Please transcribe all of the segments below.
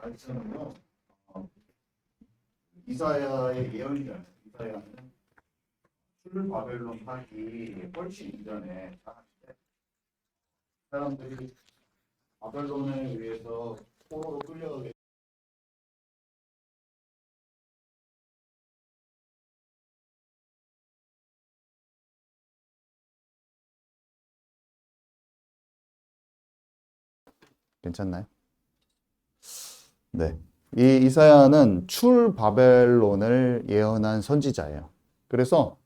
말씀은요, 어, 이사야의 예언이잖아요. 이사야는 출 바벨론 하기 훨씬 이전에 사람들이 바벨론에 의해서 포로로 끌려가게. 괜찮나요? 네. 이 이사야는 출 바벨론을 예언한 선지자예요. 그래서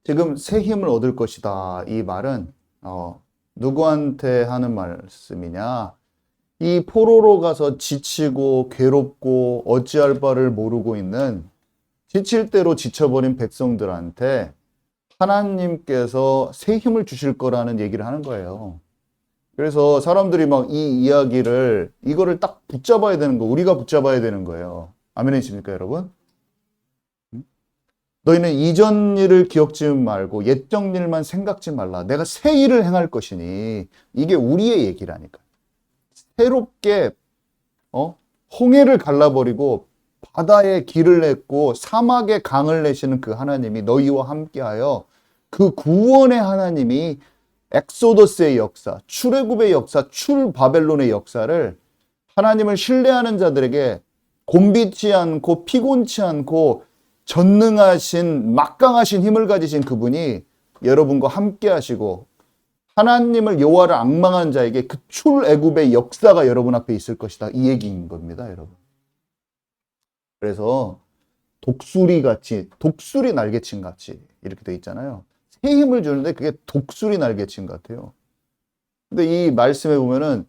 지금 새 힘을 얻을 것이다. 이 말은 누구한테 하는 말씀이냐? 이 포로로 가서 지치고 괴롭고 어찌할 바를 모르고 있는 지칠 대로 지쳐버린 백성들한테 하나님께서 새 힘을 주실 거라는 얘기를 하는 거예요. 그래서 사람들이 막 이 이야기를, 이거를 딱 붙잡아야 되는 거, 우리가 붙잡아야 되는 거예요. 아멘이십니까, 여러분? 너희는 이전 일을 기억지 말고 옛적 일만 생각지 말라. 내가 새 일을 행할 것이니. 이게 우리의 얘기라니까. 새롭게 홍해를 갈라버리고 바다에 길을 냈고 사막에 강을 내시는 그 하나님이 너희와 함께하여 그 구원의 하나님이 엑소더스의 역사, 출애굽의 역사, 출 바벨론의 역사를 하나님을 신뢰하는 자들에게 곤비치 않고 피곤치 않고 전능하신 막강하신 힘을 가지신 그분이 여러분과 함께 하시고 하나님을 여호와를 앙망한 자에게 그 출애굽의 역사가 여러분 앞에 있을 것이다. 이 얘기인 겁니다, 여러분. 그래서 독수리 날개친 같이 이렇게 돼 있잖아요. 새 힘을 주는데 그게 독수리 날개친 같아요. 근데 이 말씀에 보면은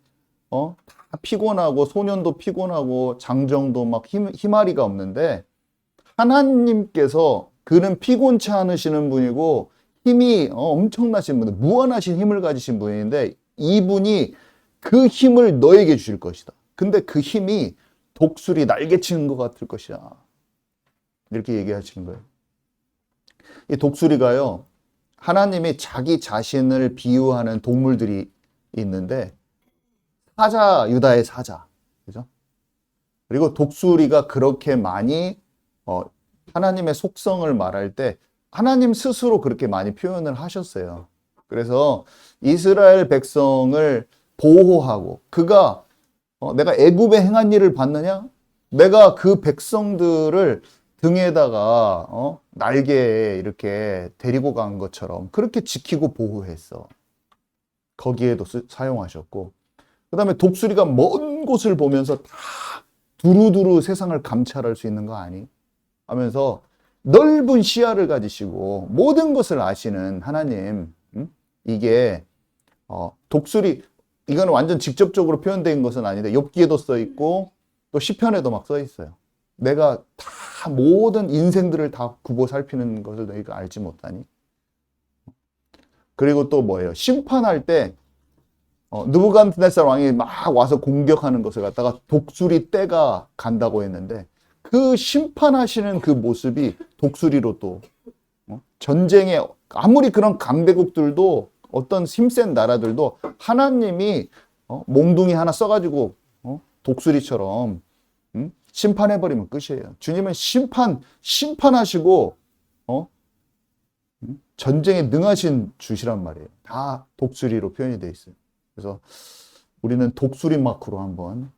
다 피곤하고 소년도 피곤하고 장정도 막 힘아리가 없는데 하나님께서 그는 피곤치 않으시는 분이고 힘이 엄청나신 분, 무한하신 힘을 가지신 분인데 이분이 그 힘을 너에게 주실 것이다. 근데 그 힘이 독수리 날개치는 것 같을 것이야. 이렇게 얘기하시는 거예요. 이 독수리가요, 하나님이 자기 자신을 비유하는 동물들이 있는데 사자, 유다의 사자, 그죠? 그리고 독수리가 그렇게 많이 하나님의 속성을 말할 때 하나님 스스로 그렇게 많이 표현을 하셨어요. 그래서 이스라엘 백성을 보호하고 그가 내가 애굽에 행한 일을 봤느냐? 내가 그 백성들을 등에다가 날개에 이렇게 데리고 간 것처럼 그렇게 지키고 보호했어. 거기에도 사용하셨고 그 다음에 독수리가 먼 곳을 보면서 다 두루두루 세상을 감찰할 수 있는 거 아니? 하면서 넓은 시야를 가지시고 모든 것을 아시는 하나님, 이게 독수리, 이거는 완전 직접적으로 표현된 것은 아닌데 욥기에도 써 있고 또 시편에도 막 써 있어요. 내가 다 모든 인생들을 다 굽어 살피는 것을 너희가 알지 못하니? 그리고 또 뭐예요? 심판할 때 느부갓네살 왕이 막 와서 공격하는 것을 갖다가 독수리 떼가 간다고 했는데 그 심판하시는 그 모습이 독수리로 또 전쟁에 아무리 그런 강대국들도 어떤 힘센 나라들도 하나님이 몽둥이 하나 써가지고 독수리처럼 심판해버리면 끝이에요. 주님은 심판하시고 전쟁에 능하신 주시란 말이에요. 다 독수리로 표현이 되어 있어요. 그래서 우리는 독수리 마크로 한번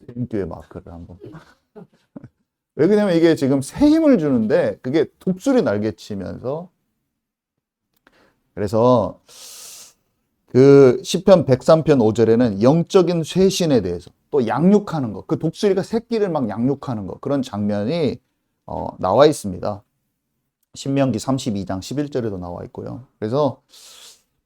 세임교회 마크를 한번 왜 그러냐면 이게 지금 새 힘을 주는데 그게 독수리 날개치면서 그래서 그 시편 103편 5절에는 영적인 쇄신에 대해서 또 양육하는 것, 그 독수리가 새끼를 막 양육하는 것 그런 장면이 나와 있습니다. 신명기 32장 11절에도 나와 있고요. 그래서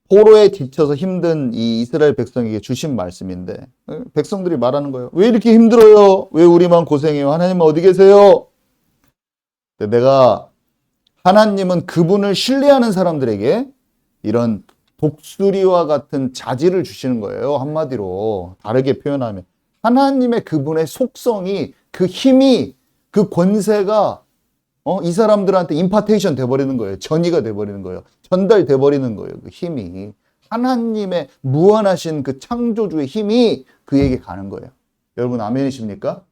포로에 지쳐서 힘든 이 이스라엘 백성에게 주신 말씀인데 백성들이 말하는 거예요. 왜 이렇게 힘들어요? 왜 우리만 고생해요? 하나님은 어디 계세요? 내가 하나님은 그분을 신뢰하는 사람들에게 이런 독수리와 같은 자질을 주시는 거예요. 한마디로 다르게 표현하면 하나님의 그분의 속성이 그 힘이 그 권세가 이 사람들한테 임파테이션 돼버리는 거예요. 전이가 돼버리는 거예요. 전달돼버리는 거예요. 그 힘이. 하나님의 무한하신 그 창조주의 힘이 그에게 가는 거예요. 여러분 아멘이십니까?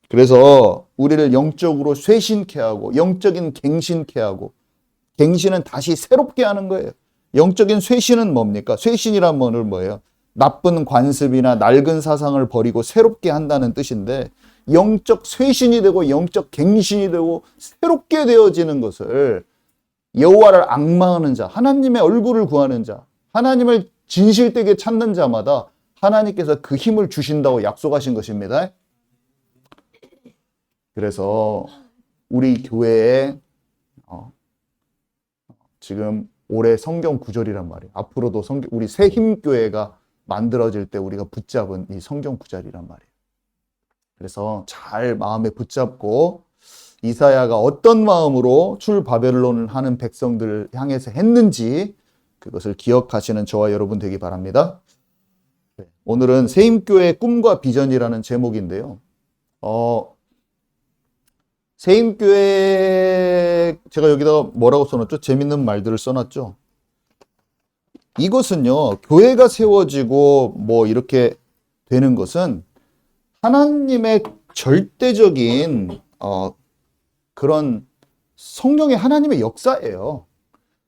그래서 우리를 영적으로 쇄신케 하고 영적인 갱신케 하고, 갱신은 다시 새롭게 하는 거예요. 영적인 쇄신은 뭡니까? 쇄신이란 말은 뭐예요? 나쁜 관습이나 낡은 사상을 버리고 새롭게 한다는 뜻인데, 영적 쇄신이 되고 영적 갱신이 되고 새롭게 되어지는 것을 여호와를 앙망하는 자, 하나님의 얼굴을 구하는 자, 하나님을 진실되게 찾는 자마다 하나님께서 그 힘을 주신다고 약속하신 것입니다. 그래서 우리 교회에 지금 올해 성경 구절이란 말이에요. 앞으로도 우리 새 힘교회가 만들어질 때 우리가 붙잡은 이 성경 구절이란 말이에요. 그래서 잘 마음에 붙잡고 이사야가 어떤 마음으로 출바벨론을 하는 백성들을 향해서 했는지 그것을 기억하시는 저와 여러분 되기 바랍니다. 오늘은 새 힘교회의 꿈과 비전이라는 제목인데요. 새힘교회, 제가 여기다가 뭐라고 써놨죠? 재밌는 말들을 써놨죠? 이것은요, 교회가 세워지고 뭐 이렇게 되는 것은 하나님의 절대적인 그런 성령의 하나님의 역사예요.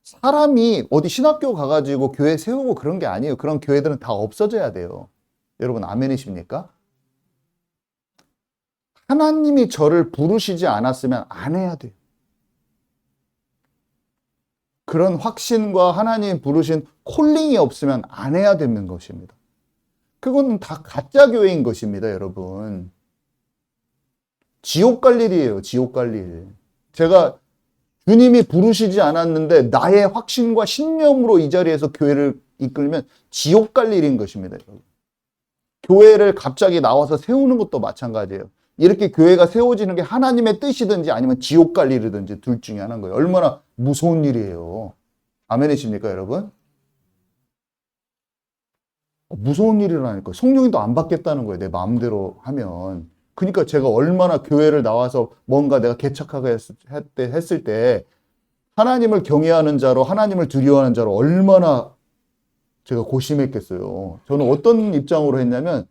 사람이 어디 신학교 가가지고 교회 세우고 그런 게 아니에요. 그런 교회들은 다 없어져야 돼요. 여러분 아멘이십니까? 하나님이 저를 부르시지 않았으면 안 해야 돼요. 그런 확신과 하나님이 부르신 콜링이 없으면 안 해야 되는 것입니다. 그건 다 가짜 교회인 것입니다, 여러분. 지옥 갈 일이에요, 지옥 갈 일. 제가 주님이 부르시지 않았는데 나의 확신과 신념으로 이 자리에서 교회를 이끌면 지옥 갈 일인 것입니다, 여러분. 교회를 갑자기 나와서 세우는 것도 마찬가지예요. 이렇게 교회가 세워지는 게 하나님의 뜻이든지 아니면 지옥 갈 일이든지 둘 중에 하나인 거예요. 얼마나 무서운 일이에요. 아멘이십니까, 여러분? 무서운 일이라니까. 성령이 또 안 받겠다는 거예요, 내 마음대로 하면. 그러니까 제가 얼마나 교회를 나와서 뭔가 내가 개척하게 했을 때 하나님을 경외하는 자로, 하나님을 두려워하는 자로 얼마나 제가 고심했겠어요. 저는 어떤 입장으로 했냐면,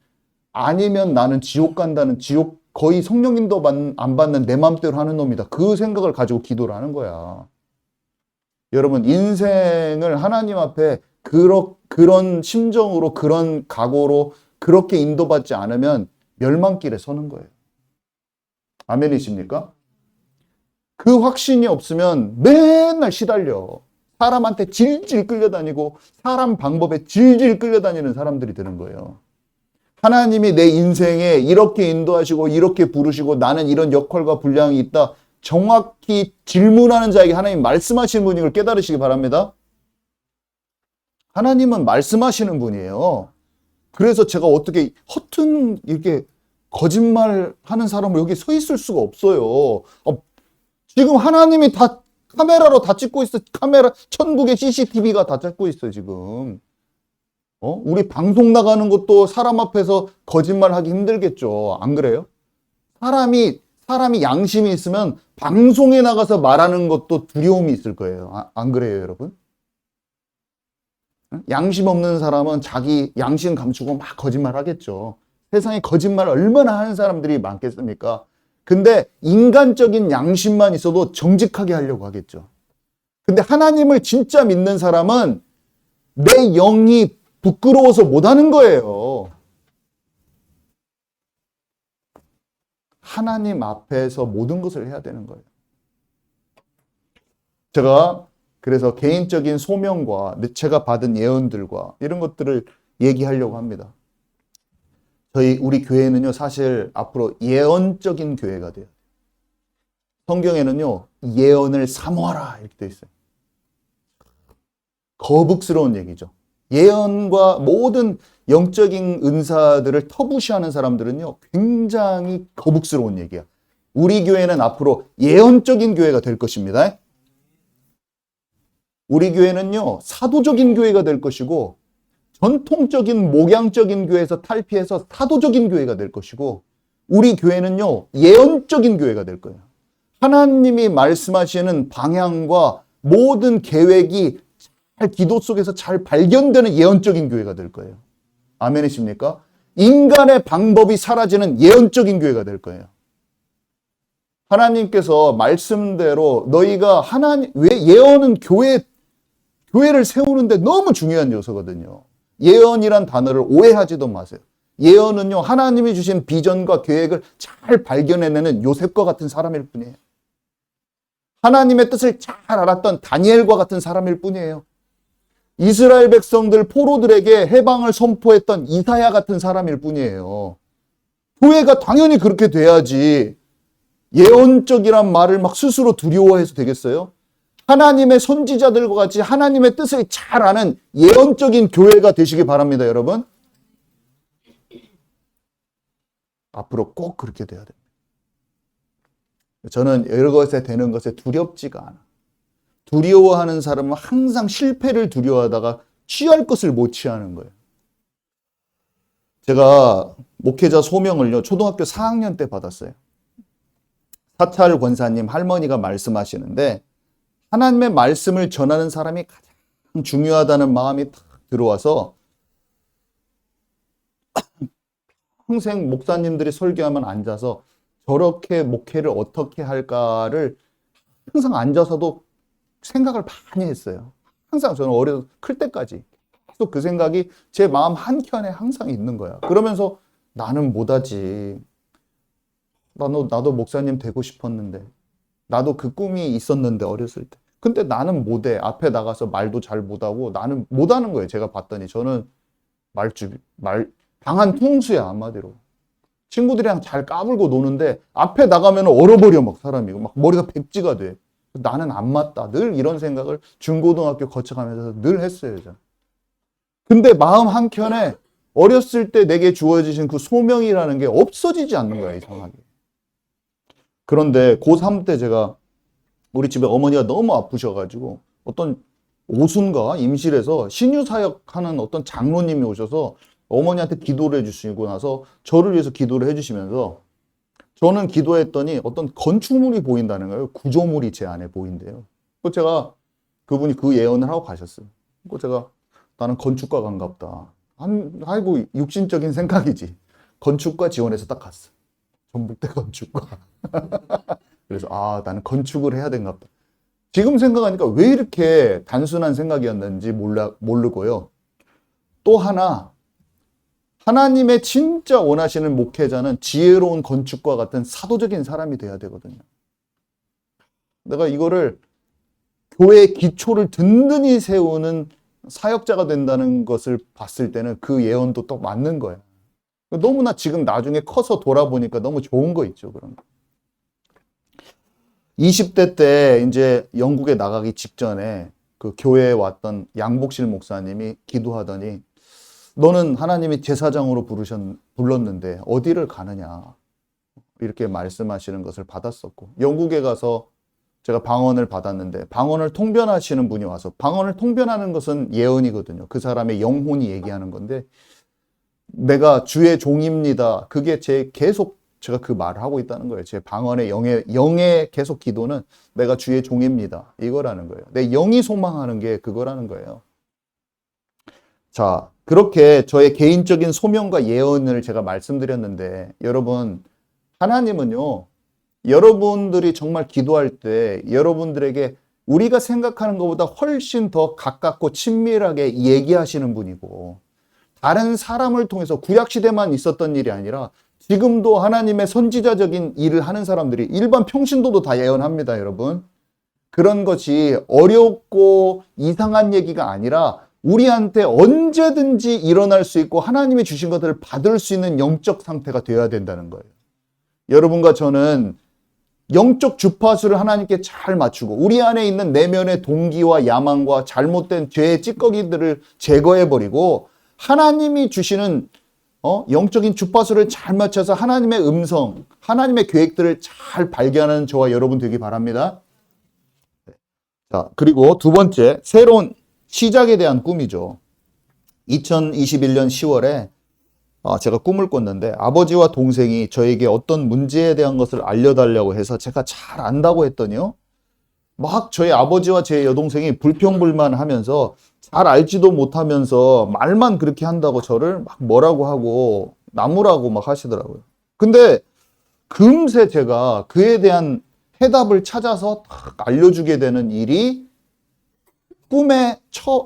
아니면 나는 지옥 간다는, 지옥 거의 성령님도 안 받는 내 맘대로 하는 놈이다. 그 생각을 가지고 기도를 하는 거야. 여러분, 인생을 하나님 앞에 그런 심정으로, 그런 각오로 그렇게 인도받지 않으면 멸망길에 서는 거예요. 아멘이십니까? 그 확신이 없으면 맨날 시달려. 사람한테 질질 끌려다니고 사람 방법에 질질 끌려다니는 사람들이 되는 거예요. 하나님이 내 인생에 이렇게 인도하시고 이렇게 부르시고 나는 이런 역할과 분량이 있다. 정확히 질문하는 자에게 하나님 말씀하시는 분인 걸 깨달으시기 바랍니다. 하나님은 말씀하시는 분이에요. 그래서 제가 어떻게 허튼 이렇게 거짓말 하는 사람을 여기 서 있을 수가 없어요. 지금 하나님이 다 카메라로 다 찍고 있어. 천국의 CCTV가 다 찍고 있어요, 지금. 우리 방송 나가는 것도 사람 앞에서 거짓말하기 힘들겠죠. 안 그래요? 사람이 양심이 있으면 방송에 나가서 말하는 것도 두려움이 있을 거예요. 안 그래요, 여러분? 양심 없는 사람은 자기 양심 감추고 막 거짓말 하겠죠. 세상에 거짓말 얼마나 하는 사람들이 많겠습니까? 근데 인간적인 양심만 있어도 정직하게 하려고 하겠죠. 근데 하나님을 진짜 믿는 사람은 내 영이 부끄러워서 못하는 거예요. 하나님 앞에서 모든 것을 해야 되는 거예요. 제가 그래서 개인적인 소명과 제가 받은 예언들과 이런 것들을 얘기하려고 합니다. 우리 교회는요, 사실 앞으로 예언적인 교회가 돼요. 성경에는요, 예언을 사모하라 이렇게 돼 있어요. 거북스러운 얘기죠. 예언과 모든 영적인 은사들을 터부시하는 사람들은요, 굉장히 거북스러운 얘기야. 우리 교회는 앞으로 예언적인 교회가 될 것입니다. 우리 교회는요, 사도적인 교회가 될 것이고, 전통적인 목양적인 교회에서 탈피해서 사도적인 교회가 될 것이고, 우리 교회는요, 예언적인 교회가 될 거예요. 하나님이 말씀하시는 방향과 모든 계획이 잘 기도 속에서 잘 발견되는 예언적인 교회가 될 거예요. 아멘이십니까? 인간의 방법이 사라지는 예언적인 교회가 될 거예요. 하나님께서 말씀대로 너희가 왜 예언은 교회를 세우는데 너무 중요한 요소거든요. 예언이란 단어를 오해하지도 마세요. 예언은요, 하나님이 주신 비전과 계획을 잘 발견해내는 요셉과 같은 사람일 뿐이에요. 하나님의 뜻을 잘 알았던 다니엘과 같은 사람일 뿐이에요. 이스라엘 백성들, 포로들에게 해방을 선포했던 이사야 같은 사람일 뿐이에요. 교회가 당연히 그렇게 돼야지 예언적이란 말을 막 스스로 두려워해서 되겠어요? 하나님의 선지자들과 같이 하나님의 뜻을 잘 아는 예언적인 교회가 되시기 바랍니다, 여러분. 앞으로 꼭 그렇게 돼야 됩니다. 저는 여러 것에 되는 것에 두렵지가 않아. 두려워하는 사람은 항상 실패를 두려워하다가 취할 것을 못 취하는 거예요. 제가 목회자 소명을요, 초등학교 4학년 때 받았어요. 사찰 권사님 할머니가 말씀하시는데 하나님의 말씀을 전하는 사람이 가장 중요하다는 마음이 탁 들어와서 평생 목사님들이 설교하면 앉아서 저렇게 목회를 어떻게 할까를 항상 앉아서도 생각을 많이 했어요. 항상 저는 어려서 클 때까지 계속 그 생각이 제 마음 한켠에 항상 있는 거야. 그러면서 나는 못하지. 나도 목사님 되고 싶었는데, 나도 그 꿈이 있었는데 어렸을 때. 근데 나는 못해. 앞에 나가서 말도 잘 못하고 나는 못하는 거예요. 제가 봤더니 저는 방한 통수야, 한마디로. 친구들이랑 잘 까불고 노는데 앞에 나가면 얼어버려, 막 사람이. 막 머리가 백지가 돼. 나는 안 맞다. 늘 이런 생각을 중고등학교 거쳐가면서 늘 했어요. 저는. 근데 마음 한켠에 어렸을 때 내게 주어지신 그 소명이라는 게 없어지지 않는 거야, 이상하게. 그런데 고3 때 제가 우리 집에 어머니가 너무 아프셔가지고 어떤 오순가 임실에서 신유사역하는 어떤 장로님이 오셔서 어머니한테 기도를 해주시고 나서 저를 위해서 기도를 해주시면서 저는 기도했더니 어떤 건축물이 보인다는 거예요. 구조물이 제 안에 보인대요. 제가 그분이 그 예언을 하고 가셨어요. 제가 나는 건축가 간갑다. 아이고 육신적인 생각이지. 건축가 지원해서 딱 갔어. 전북대 건축가. 그래서 나는 건축을 해야 되는갑다. 지금 생각하니까 왜 이렇게 단순한 생각이었는지 모르고요. 또 하나, 하나님의 진짜 원하시는 목회자는 지혜로운 건축과 같은 사도적인 사람이 돼야 되거든요. 내가 이거를 교회의 기초를 든든히 세우는 사역자가 된다는 것을 봤을 때는 그 예언도 또 맞는 거예요. 너무나 지금 나중에 커서 돌아보니까 너무 좋은 거 있죠, 그런 거. 20대 때 이제 영국에 나가기 직전에 그 교회에 왔던 양복실 목사님이 기도하더니 너는 하나님이 제사장으로 불렀는데 어디를 가느냐, 이렇게 말씀하시는 것을 받았었고, 영국에 가서 제가 방언을 받았는데 방언을 통변하시는 분이 와서, 방언을 통변하는 것은 예언이거든요. 그 사람의 영혼이 얘기하는 건데 내가 주의 종입니다. 그게 계속 제가 그 말을 하고 있다는 거예요. 제 방언의 영의 계속 기도는 내가 주의 종입니다, 이거라는 거예요. 내 영이 소망하는 게 그거라는 거예요. 자, 그렇게 저의 개인적인 소명과 예언을 제가 말씀드렸는데, 여러분, 하나님은요, 여러분들이 정말 기도할 때 여러분들에게 우리가 생각하는 것보다 훨씬 더 가깝고 친밀하게 얘기하시는 분이고, 다른 사람을 통해서 구약시대만 있었던 일이 아니라 지금도 하나님의 선지자적인 일을 하는 사람들이, 일반 평신도도 다 예언합니다, 여러분. 그런 것이 어렵고 이상한 얘기가 아니라 우리한테 언제든지 일어날 수 있고 하나님이 주신 것들을 받을 수 있는 영적 상태가 되어야 된다는 거예요. 여러분과 저는 영적 주파수를 하나님께 잘 맞추고 우리 안에 있는 내면의 동기와 야망과 잘못된 죄의 찌꺼기들을 제거해버리고 하나님이 주시는 영적인 주파수를 잘 맞춰서 하나님의 음성, 하나님의 계획들을 잘 발견하는 저와 여러분 되기 바랍니다. 자, 그리고 두 번째, 새로운 시작에 대한 꿈이죠. 2021년 10월에 제가 꿈을 꿨는데 아버지와 동생이 저에게 어떤 문제에 대한 것을 알려달라고 해서 제가 잘 안다고 했더니요, 막 저희 아버지와 제 여동생이 불평불만하면서 잘 알지도 못하면서 말만 그렇게 한다고 저를 막 뭐라고 하고 나무라고 막 하시더라고요. 근데 금세 제가 그에 대한 해답을 찾아서 딱 알려주게 되는 일이 꿈의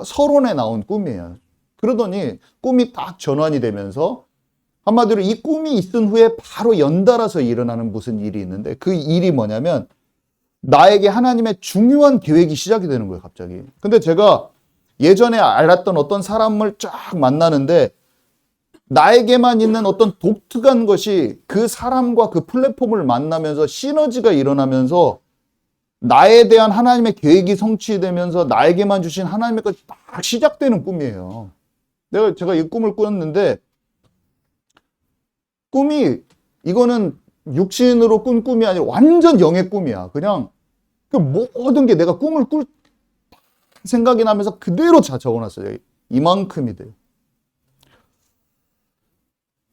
서론에 나온 꿈이에요. 그러더니 꿈이 딱 전환이 되면서 한마디로 이 꿈이 있은 후에 바로 연달아서 일어나는 무슨 일이 있는데 그 일이 뭐냐면 나에게 하나님의 중요한 계획이 시작이 되는 거예요, 갑자기. 근데 제가 예전에 알았던 어떤 사람을 쫙 만나는데 나에게만 있는 어떤 독특한 것이 그 사람과 그 플랫폼을 만나면서 시너지가 일어나면서 나에 대한 하나님의 계획이 성취되면서 나에게만 주신 하나님의 것이 딱 시작되는 꿈이에요. 제가 이 꿈을 꾸었는데 꿈이 이거는 육신으로 꾼 꿈이 아니라 완전 영의 꿈이야. 그냥 그 모든 게 내가 꿈을 꿀 생각이 나면서 그대로 다 적어놨어요. 이만큼이 돼요.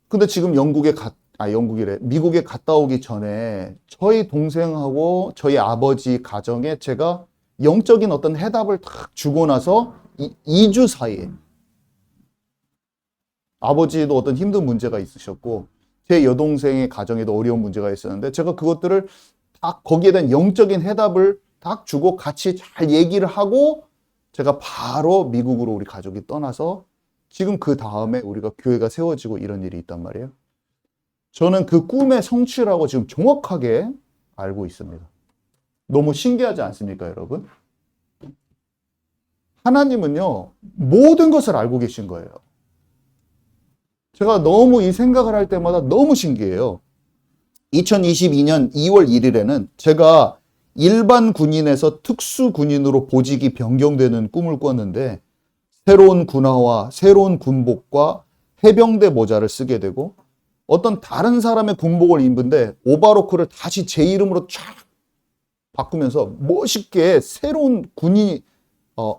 근데 지금 미국에 갔다 오기 전에 저희 동생하고 저희 아버지 가정에 제가 영적인 어떤 해답을 딱 주고 나서 2주 사이에 아버지도 어떤 힘든 문제가 있으셨고 제 여동생의 가정에도 어려운 문제가 있었는데 제가 그것들을 딱 거기에 대한 영적인 해답을 딱 주고 같이 잘 얘기를 하고 제가 바로 미국으로 우리 가족이 떠나서 지금 그 다음에 우리가 교회가 세워지고 이런 일이 있단 말이에요. 저는 그 꿈의 성취라고 지금 정확하게 알고 있습니다. 너무 신기하지 않습니까, 여러분? 하나님은요, 모든 것을 알고 계신 거예요. 제가 너무 이 생각을 할 때마다 너무 신기해요. 2022년 2월 1일에는 제가 일반 군인에서 특수 군인으로 보직이 변경되는 꿈을 꿨는데 새로운 군화와 새로운 군복과 해병대 모자를 쓰게 되고 어떤 다른 사람의 군복을 입은데 오바로크를 다시 제 이름으로 쫙 바꾸면서 멋있게 새로운 군인이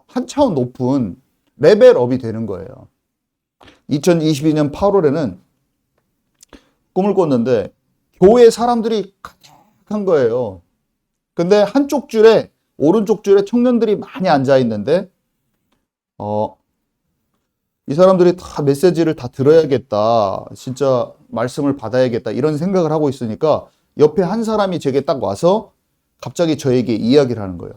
한 차원 높은 레벨업이 되는 거예요. 2022년 8월에는 꿈을 꿨는데 교회 사람들이 가득한 거예요. 근데 한쪽 줄에 오른쪽 줄에 청년들이 많이 앉아 있는데 이 사람들이 다 메시지를 다 들어야겠다. 진짜 말씀을 받아야겠다. 이런 생각을 하고 있으니까 옆에 한 사람이 제게 딱 와서 갑자기 저에게 이야기를 하는 거예요.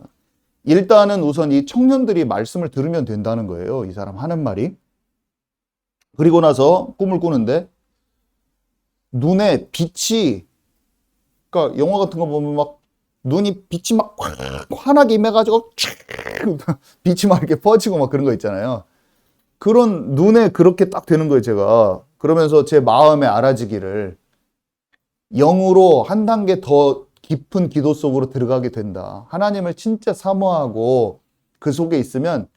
일단은 우선 이 청년들이 말씀을 들으면 된다는 거예요. 이 사람 하는 말이. 그리고 나서 꿈을 꾸는데 눈에 빛이 그러니까 영화 같은 거 보면 막 눈이 빛이 막 환하게 임해가지고 빛이 막 이렇게 퍼지고 막 그런 거 있잖아요. 그런 눈에 그렇게 딱 되는 거예요, 제가. 그러면서 제 마음에 알아지기를 영으로 한 단계 더 깊은 기도 속으로 들어가게 된다. 하나님을 진짜 사모하고 그 속에 있으면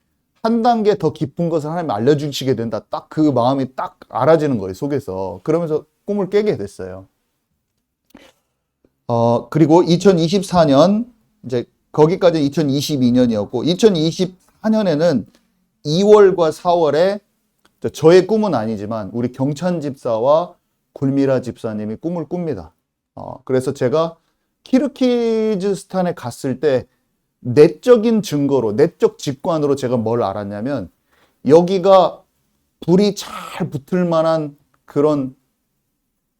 한 단계 더 깊은 것을 하나님 알려주시게 된다. 딱 그 마음이 딱 알아지는 거예요, 속에서. 그러면서 꿈을 깨게 됐어요. 그리고 2024년, 이제 거기까지 2022년이었고, 2024년에는 2월과 4월에 저의 꿈은 아니지만 우리 경찬 집사와 굴미라 집사님이 꿈을 꿉니다. 그래서 제가 키르기즈스탄에 갔을 때 내적인 증거로, 내적 직관으로 제가 뭘 알았냐면 여기가 불이 잘 붙을 만한 그런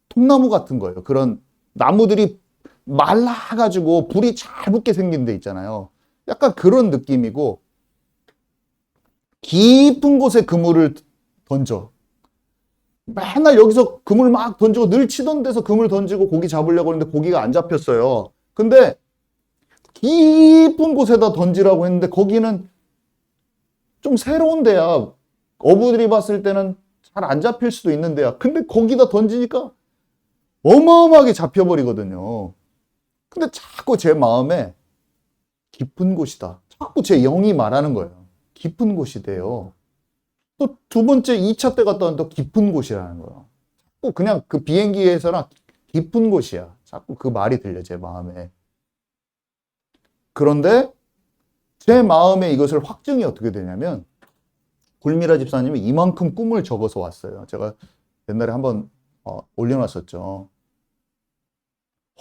통나무 같은 거예요. 그런 나무들이 말라가지고 불이 잘 붙게 생긴 데 있잖아요. 약간 그런 느낌이고 깊은 곳에 그물을 던져. 맨날 여기서 그물 막 던지고 늘 치던 데서 그물 던지고 고기 잡으려고 했는데 고기가 안 잡혔어요. 근데 깊은 곳에다 던지라고 했는데 거기는 좀 새로운 데야. 어부들이 봤을 때는 잘 안 잡힐 수도 있는 데야. 근데 거기다 던지니까 어마어마하게 잡혀버리거든요. 근데 자꾸 제 마음에 깊은 곳이다. 자꾸 제 영이 말하는 거예요. 깊은 곳이 돼요. 또 두 번째 2차 때 갔다 왔는데 또 깊은 곳이라는 거예요. 자꾸 그냥 그 비행기에서나 깊은 곳이야. 자꾸 그 말이 들려, 제 마음에. 그런데 제 마음에 이것을 확증이 어떻게 되냐면 굴미라 집사님이 이만큼 꿈을 적어서 왔어요. 제가 옛날에 한번 올려놨었죠.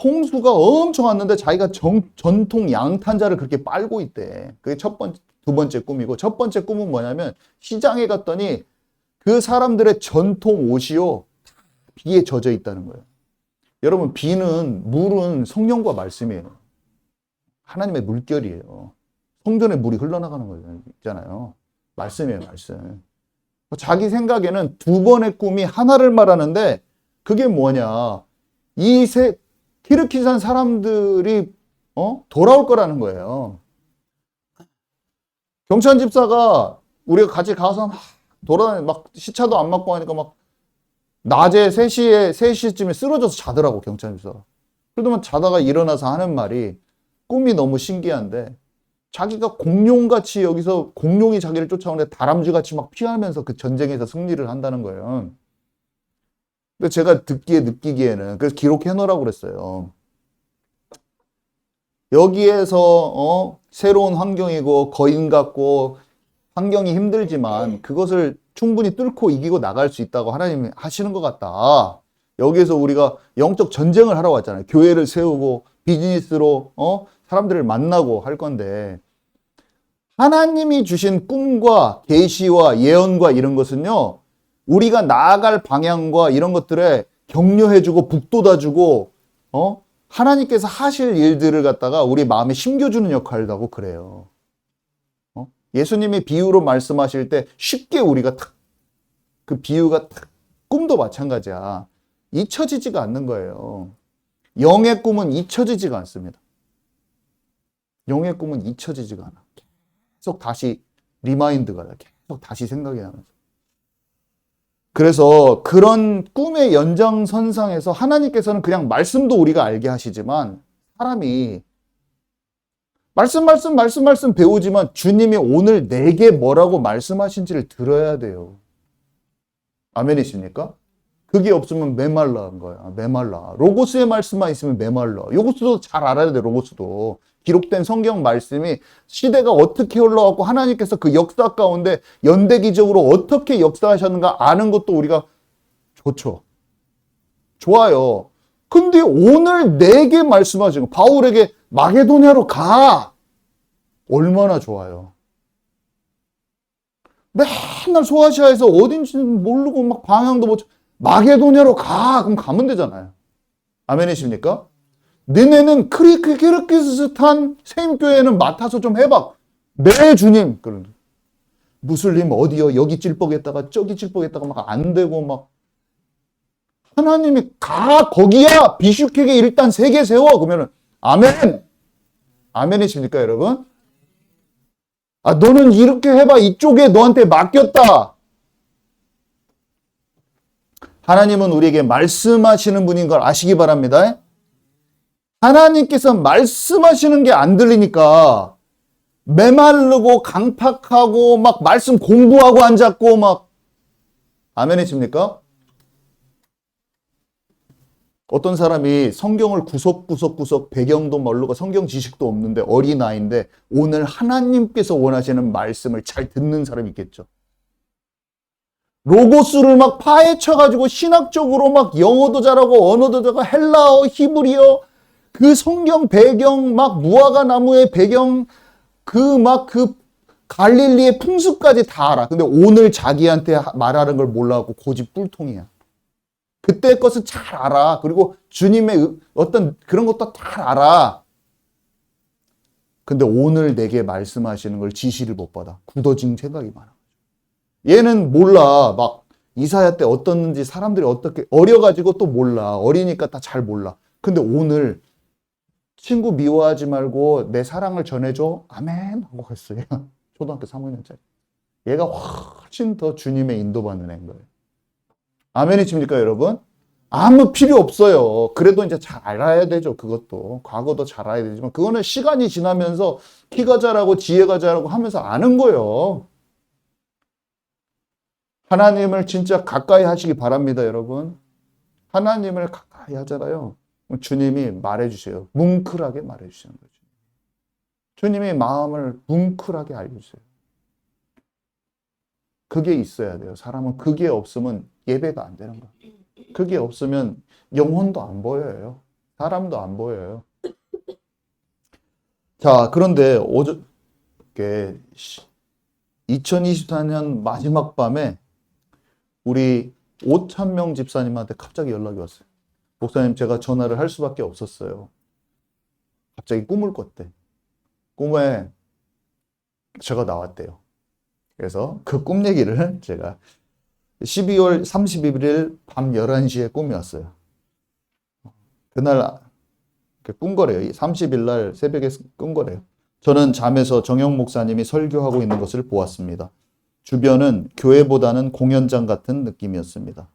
홍수가 엄청 왔는데 자기가 전통 양탄자를 그렇게 빨고 있대. 그게 두 번째 꿈이고, 첫 번째 꿈은 뭐냐면 시장에 갔더니 그 사람들의 전통 옷이요. 비에 젖어 있다는 거예요. 여러분, 비는, 물은 성령과 말씀이에요. 하나님의 물결이에요. 성전에 물이 흘러나가는 거잖아요. 말씀이에요, 말씀. 자기 생각에는 두 번의 꿈이 하나를 말하는데, 그게 뭐냐. 키르키스탄 사람들이, 돌아올 거라는 거예요. 경찬 집사가 우리가 같이 가서 막 돌아다니, 막 시차도 안 맞고 하니까 막 낮에 3시쯤에 쓰러져서 자더라고, 경찬 집사가. 그러더만 자다가 일어나서 하는 말이 꿈이 너무 신기한데, 자기가 공룡같이 여기서 공룡이 자기를 쫓아오는데 다람쥐같이 막 피하면서 그 전쟁에서 승리를 한다는 거예요. 근데 제가 느끼기에는, 그래서 기록해 놓으라고 그랬어요. 여기에서, 새로운 환경이고, 거인 같고, 환경이 힘들지만, 그것을 충분히 뚫고 이기고 나갈 수 있다고 하나님이 하시는 것 같다. 여기에서 우리가 영적 전쟁을 하러 왔잖아요. 교회를 세우고, 비즈니스로, 사람들을 만나고 할 건데, 하나님이 주신 꿈과 계시와 예언과 이런 것은요, 우리가 나아갈 방향과 이런 것들에 격려해주고 북돋아주고, 하나님께서 하실 일들을 갖다가 우리 마음에 심겨주는 역할을 하고 그래요. 예수님이 비유로 말씀하실 때 쉽게 우리가 그 비유가 꿈도 마찬가지야. 잊혀지지가 않는 거예요. 영의 꿈은 잊혀지지가 않습니다. 영의 꿈은 잊혀지지가 않아. 계속 다시 리마인드가 돼. 계속 다시 생각이 나면서. 그래서 그런 꿈의 연장선상에서 하나님께서는 그냥 말씀도 우리가 알게 하시지만 사람이 말씀 배우지만 주님이 오늘 내게 뭐라고 말씀하신지를 들어야 돼요. 아멘이십니까? 그게 없으면 메말라한 거야. 메말라. 로고스의 말씀만 있으면 메말라. 로고스도 잘 알아야 돼, 로고스도. 기록된 성경 말씀이 시대가 어떻게 흘러가고 하나님께서 그 역사 가운데 연대기적으로 어떻게 역사하셨는가 아는 것도 우리가 좋죠. 좋아요. 근데 오늘 내게 말씀하신 거, 바울에게 마게도냐로 가. 얼마나 좋아요. 맨날 소아시아에서 어딘지는 모르고 막 방향도 못 마게도냐로 가. 그럼 가면 되잖아요. 아멘이십니까? 너네는 키르기스탄 세임교회는 맡아서 좀 해봐. 네, 주님. 무슬림 어디요? 여기 찔뻑했다가 저기 찔뻑했다가 막 안 되고 막. 하나님이 가, 거기야. 비슈케게 일단 3개 세워. 그러면은 아멘. 아멘이십니까, 여러분? 아, 너는 이렇게 해봐. 이쪽에 너한테 맡겼다. 하나님은 우리에게 말씀하시는 분인 걸 아시기 바랍니다. 하나님께서 말씀하시는 게 안 들리니까 메마르고 강팍하고 막 말씀 공부하고 앉았고 막 아멘이십니까? 어떤 사람이 성경을 구석구석 배경도 모르고 성경 지식도 없는데 어린아이인데 오늘 하나님께서 원하시는 말씀을 잘 듣는 사람이 있겠죠. 로고스를 막 파헤쳐가지고 신학적으로 막 영어도 잘하고 언어도 잘하고 헬라어, 히브리어 그 성경 배경 막 무화과 나무의 배경 그 갈릴리의 풍습까지 다 알아. 근데 오늘 자기한테 말하는 걸 몰라갖고 고집 뿔통이야. 그때 것은 잘 알아. 그리고 주님의 어떤 그런 것도 잘 알아. 근데 오늘 내게 말씀하시는 걸 지시를 못 받아. 굳어진 생각이 많아. 얘는 몰라. 막 이사야 때 어떻는지 사람들이 어떻게 어려가지고 또 몰라. 어리니까 다 잘 몰라. 근데 오늘 친구 미워하지 말고 내 사랑을 전해줘. 아멘 하고 갔어요. 초등학교 3학년짜리. 얘가 훨씬 더 주님의 인도받는 애인 거예요. 아멘이십니까, 여러분? 아무 필요 없어요. 그래도 이제 잘 알아야 되죠, 그것도. 과거도 잘 알아야 되지만, 그거는 시간이 지나면서 키가 자라고 지혜가 자라고 하면서 아는 거예요. 하나님을 진짜 가까이 하시기 바랍니다, 여러분. 하나님을 가까이 하잖아요. 주님이 말해주세요. 뭉클하게 말해주시는 거죠. 주님이 마음을 뭉클하게 알려주세요. 그게 있어야 돼요. 사람은 그게 없으면 예배가 안 되는 거예요. 그게 없으면 영혼도 안 보여요. 사람도 안 보여요. 자, 그런데 2024년 마지막 밤에 우리 오찬명 집사님한테 갑자기 연락이 왔어요. 목사님, 제가 전화를 할 수밖에 없었어요. 갑자기 꿈을 꿨대. 꿈에 제가 나왔대요. 그래서 그 꿈 얘기를 제가 12월 31일 밤 11시에 꿈이 왔어요. 그날 꾼 거래요. 30일 날 새벽에 꾼 거래요. 저는 잠에서 정영 목사님이 설교하고 있는 것을 보았습니다. 주변은 교회보다는 공연장 같은 느낌이었습니다.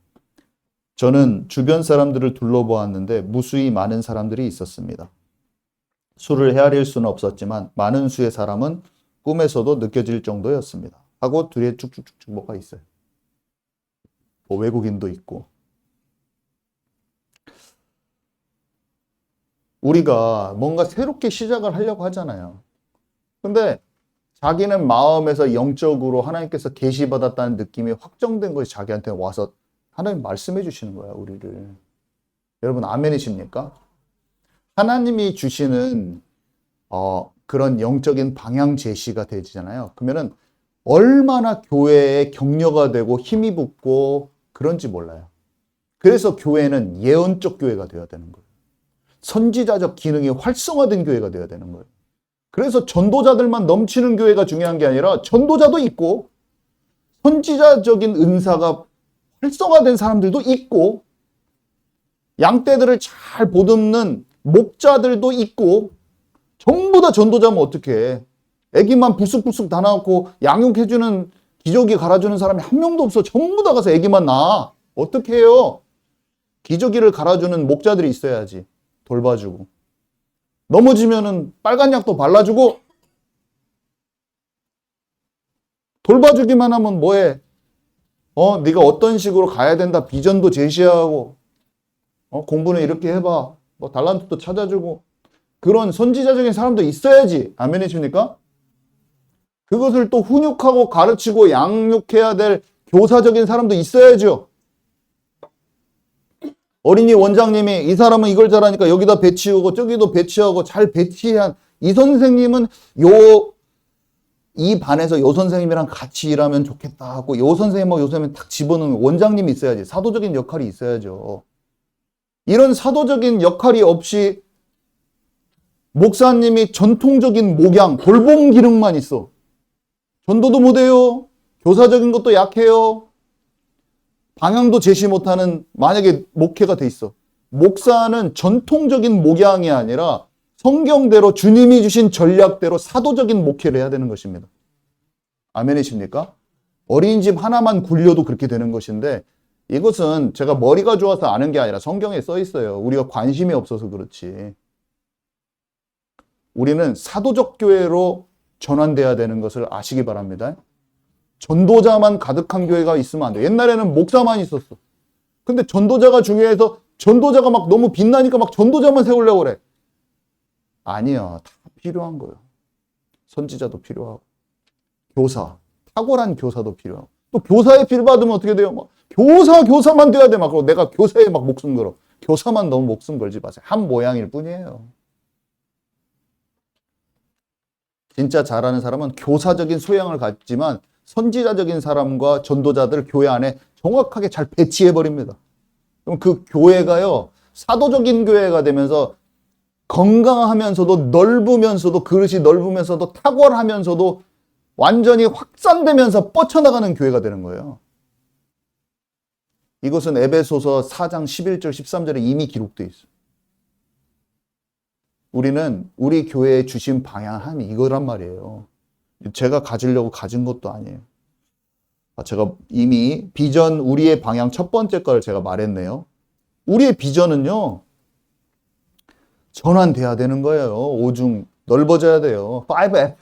저는 주변 사람들을 둘러보았는데 무수히 많은 사람들이 있었습니다. 수를 헤아릴 수는 없었지만 많은 수의 사람은 꿈에서도 느껴질 정도였습니다. 하고 뒤에 쭉쭉쭉쭉 뭐가 있어요. 뭐 외국인도 있고. 우리가 뭔가 새롭게 시작을 하려고 하잖아요. 근데 자기는 마음에서 영적으로 하나님께서 계시받았다는 느낌이 확정된 것이 자기한테 와서 하나님 말씀해 주시는 거야, 우리를. 여러분, 아멘이십니까? 하나님이 주시는 그런 영적인 방향 제시가 되잖아요. 그러면은 얼마나 교회에 격려가 되고 힘이 붙고 그런지 몰라요. 그래서 교회는 예언적 교회가 되어야 되는 거예요. 선지자적 기능이 활성화된 교회가 되어야 되는 거예요. 그래서 전도자들만 넘치는 교회가 중요한 게 아니라 전도자도 있고 선지자적인 은사가 활성화된 사람들도 있고 양떼들을 잘 보듬는 목자들도 있고 전부 다 전도자면 어떡해. 애기만 불쑥불쑥 다 나왔고 양육해주는 기저귀 갈아주는 사람이 한 명도 없어. 전부 다 가서 애기만 낳아. 어떻게 해요? 기저귀를 갈아주는 목자들이 있어야지. 돌봐주고. 넘어지면은 빨간 약도 발라주고 돌봐주기만 하면 뭐해? 네가 어떤 식으로 가야 된다 비전도 제시하고 공부는 이렇게 해봐. 뭐 달란트도 찾아주고 그런 선지자적인 사람도 있어야지. 아멘이십니까? 그것을 또 훈육하고 가르치고 양육해야 될 교사적인 사람도 있어야죠. 어린이 원장님이 이 사람은 이걸 잘하니까 여기다 배치우고 저기도 배치하고 잘 배치한 이 선생님은 이 반에서 요 선생님이랑 같이 일하면 좋겠다 하고 요 선생님하고 요 선생님 딱 집어넣는 원장님이 있어야지. 사도적인 역할이 있어야죠. 이런 사도적인 역할이 없이 목사님이 전통적인 목양, 돌봄 기능만 있어. 전도도 못해요. 교사적인 것도 약해요. 방향도 제시 못하는 만약에 목회가 돼 있어. 목사는 전통적인 목양이 아니라 성경대로 주님이 주신 전략대로 사도적인 목회를 해야 되는 것입니다. 아멘이십니까? 어린이집 하나만 굴려도 그렇게 되는 것인데 이것은 제가 머리가 좋아서 아는 게 아니라 성경에 써 있어요. 우리가 관심이 없어서 그렇지. 우리는 사도적 교회로 전환돼야 되는 것을 아시기 바랍니다. 전도자만 가득한 교회가 있으면 안 돼. 옛날에는 목사만 있었어. 근데 전도자가 중요해서 전도자가 막 너무 빛나니까 막 전도자만 세우려고 그래. 아니야. 다 필요한 거예요. 선지자도 필요하고 교사, 탁월한 교사도 필요하고 또 교사에 필 받으면 어떻게 돼요? 막 교사만 돼야 돼. 막 그러고 내가 교사에 막 목숨 걸어. 교사만 너무 목숨 걸지 마세요. 한 모양일 뿐이에요. 진짜 잘하는 사람은 교사적인 소양을 갖지만 선지자적인 사람과 전도자들 교회 안에 정확하게 잘 배치해버립니다. 그럼 그 교회가요, 사도적인 교회가 되면서 건강하면서도 넓으면서도 그릇이 넓으면서도 탁월하면서도 완전히 확산되면서 뻗쳐나가는 교회가 되는 거예요. 이것은 에베소서 4장 11절 13절에 이미 기록되어 있어요. 우리는 우리 교회에 주신 방향함이 이거란 말이에요. 제가 가지려고 가진 것도 아니에요. 제가 이미 비전 우리의 방향 첫 번째 걸 제가 말했네요. 우리의 비전은요. 전환돼야 되는 거예요. 오중 넓어져야 돼요. 5F,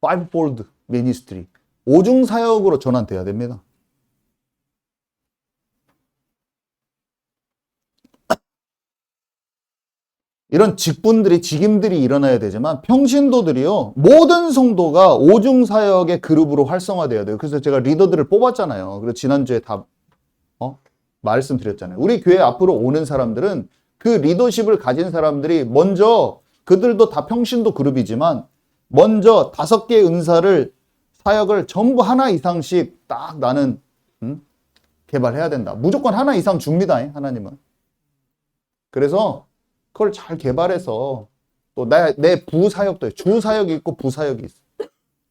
5fold ministry. 오중 사역으로 전환돼야 됩니다. 이런 직임들이 일어나야 되지만 평신도들이요. 모든 성도가 오중사역의 그룹으로 활성화돼야 돼요. 그래서 제가 리더들을 뽑았잖아요. 그래서 지난주에 다 말씀드렸잖아요. 우리 교회 앞으로 오는 사람들은 그 리더십을 가진 사람들이 먼저 그들도 다 평신도 그룹이지만 먼저 5개의 은사를 사역을 전부 하나 이상씩 딱 나는 개발해야 된다. 무조건 하나 이상 줍니다. 하나님은. 그래서 그걸 잘 개발해서 또 내 부사역도 주사역이 있고 부사역이 있어.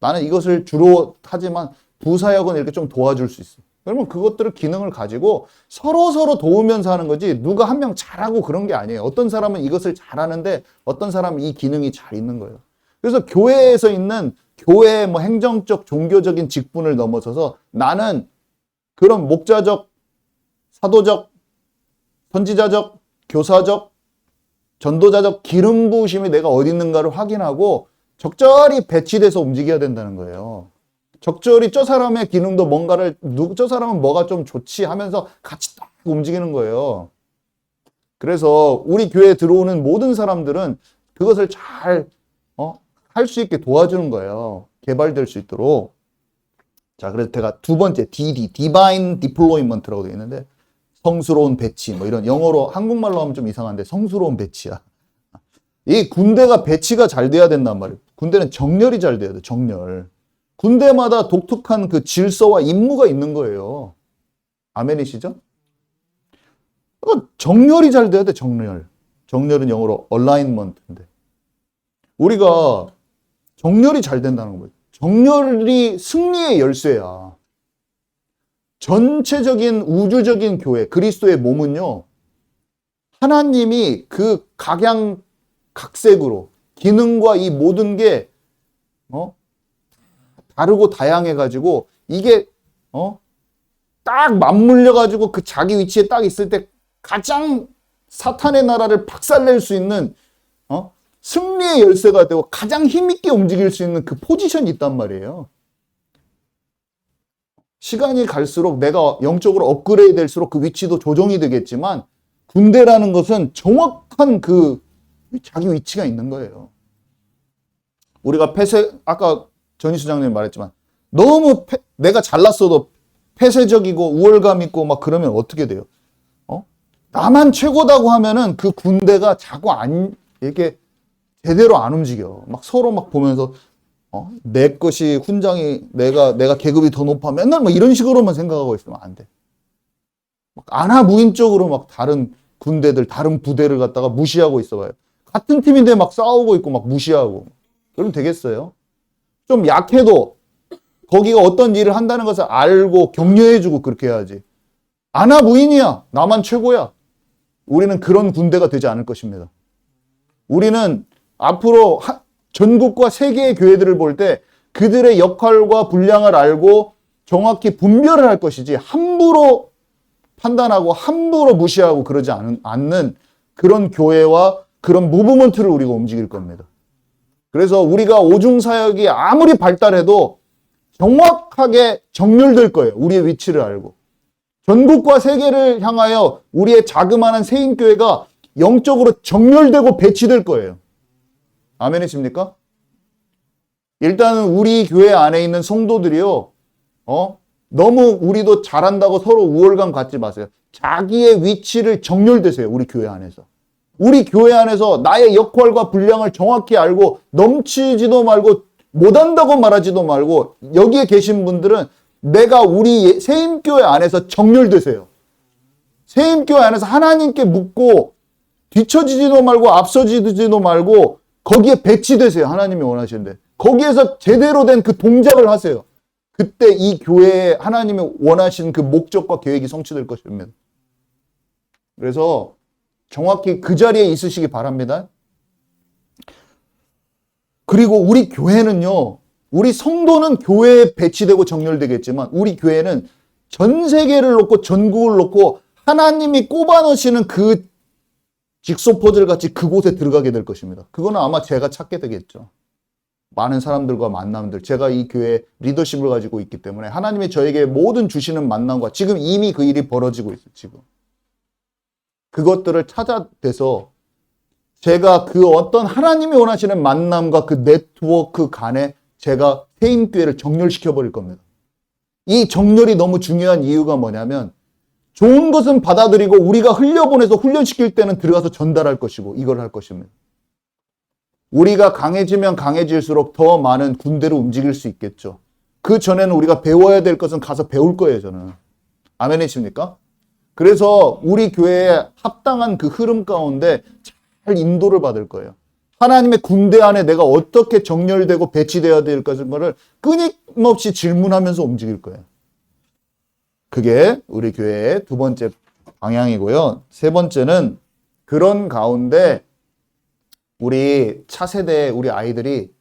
나는 이것을 주로 하지만 부사역은 이렇게 좀 도와줄 수 있어. 그러면 그것들을 기능을 가지고 서로 도우면서 하는 거지 누가 한 명 잘하고 그런 게 아니에요. 어떤 사람은 이것을 잘하는데 어떤 사람은 이 기능이 잘 있는 거예요. 그래서 교회에서 있는 교회의 뭐 행정적 종교적인 직분을 넘어서서 나는 그런 목자적, 사도적, 선지자적, 교사적, 전도자적 기름 부으심이 내가 어디 있는가를 확인하고 적절히 배치돼서 움직여야 된다는 거예요. 적절히 저 사람의 기능도 뭔가를 저 사람은 뭐가 좀 좋지 하면서 같이 딱 움직이는 거예요. 그래서 우리 교회에 들어오는 모든 사람들은 그것을 잘 할 수 있게 도와주는 거예요. 개발될 수 있도록. 자, 그래서 제가 두 번째 DD, Divine Deployment라고 되어 있는데 성스러운 배치 뭐 이런 영어로 한국말로 하면 좀 이상한데 성스러운 배치야. 이 군대가 배치가 잘 돼야 된단 말이에요. 군대는 정렬이 잘 돼야 돼. 정렬. 군대마다 독특한 그 질서와 임무가 있는 거예요. 아멘이시죠? 정렬이 잘 돼야 돼. 정렬. 정렬은 영어로 alignment인데 우리가 정렬이 잘 된다는 거예요. 정렬이 승리의 열쇠야. 전체적인 우주적인 교회, 그리스도의 몸은요, 하나님이 그 각양각색으로 기능과 이 모든 게 다르고 다양해가지고 이게 딱 맞물려가지고 그 자기 위치에 딱 있을 때 가장 사탄의 나라를 박살낼 수 있는 승리의 열쇠가 되고 가장 힘있게 움직일 수 있는 그 포지션이 있단 말이에요. 시간이 갈수록 내가 영적으로 업그레이드 될수록 그 위치도 조정이 되겠지만 군대라는 것은 정확한 그 자기 위치가 있는 거예요. 우리가 아까 전희 수장님이 말했지만 너무 내가 잘났어도 폐쇄적이고 우월감 있고 막 그러면 어떻게 돼요? 나만 최고다고 하면은 그 군대가 자꾸 이렇게 제대로 안 움직여. 막 서로 막 보면서 내 것이 훈장이 내가 계급이 더 높아 맨날 뭐 이런 식으로만 생각하고 있으면 안 돼. 막 안하무인적으로 막 다른 군대들 다른 부대를 갖다가 무시하고 있어봐요. 같은 팀인데 막 싸우고 있고 막 무시하고 그러면 되겠어요? 좀 약해도 거기가 어떤 일을 한다는 것을 알고 격려해주고 그렇게 해야지. 안하무인이야. 나만 최고야. 우리는 그런 군대가 되지 않을 것입니다. 우리는 앞으로 전국과 세계의 교회들을 볼 때 그들의 역할과 분량을 알고 정확히 분별을 할 것이지 함부로 판단하고 함부로 무시하고 그러지 않는 그런 교회와 그런 무브먼트를 우리가 움직일 겁니다. 그래서 우리가 오중사역이 아무리 발달해도 정확하게 정렬될 거예요. 우리의 위치를 알고. 전국과 세계를 향하여 우리의 자그마한 세인교회가 영적으로 정렬되고 배치될 거예요. 아멘이십니까? 일단은 우리 교회 안에 있는 성도들이요, 너무 우리도 잘한다고 서로 우월감 갖지 마세요. 자기의 위치를 정렬되세요. 우리 교회 안에서. 우리 교회 안에서 나의 역할과 분량을 정확히 알고 넘치지도 말고 못한다고 말하지도 말고 여기에 계신 분들은 내가 우리 세임교회 안에서 정렬되세요. 세임교회 안에서 하나님께 묻고 뒤처지지도 말고 앞서지지도 말고 거기에 배치되세요. 하나님이 원하시는데. 거기에서 제대로 된 그 동작을 하세요. 그때 이 교회에 하나님이 원하시는 그 목적과 계획이 성취될 것입니다. 그래서 정확히 그 자리에 있으시기 바랍니다. 그리고 우리 교회는요, 우리 성도는 교회에 배치되고 정렬되겠지만 우리 교회는 전 세계를 놓고 전국을 놓고 하나님이 꼽아 넣으시는 그 직소 퍼즐 같이 그곳에 들어가게 될 것입니다. 그거는 아마 제가 찾게 되겠죠. 많은 사람들과 만남들, 제가 이 교회 리더십을 가지고 있기 때문에 하나님이 저에게 모든 주시는 만남과 지금 이미 그 일이 벌어지고 있어요. 지금 그것들을 찾아내서 제가 그 어떤 하나님이 원하시는 만남과 그 네트워크 간에 제가 세임교회를 정렬시켜 버릴 겁니다. 이 정렬이 너무 중요한 이유가 뭐냐면 좋은 것은 받아들이고 우리가 흘려보내서 훈련시킬 때는 들어가서 전달할 것이고 이걸 할 것입니다. 우리가 강해지면 강해질수록 더 많은 군대를 움직일 수 있겠죠. 그 전에는 우리가 배워야 될 것은 가서 배울 거예요, 저는. 아멘이십니까? 그래서 우리 교회에 합당한 그 흐름 가운데 잘 인도를 받을 거예요. 하나님의 군대 안에 내가 어떻게 정렬되고 배치되어야 될 것인가를 끊임없이 질문하면서 움직일 거예요. 그게 우리 교회의 두 번째 방향이고요. 세 번째는 그런 가운데 우리 차세대 우리 아이들이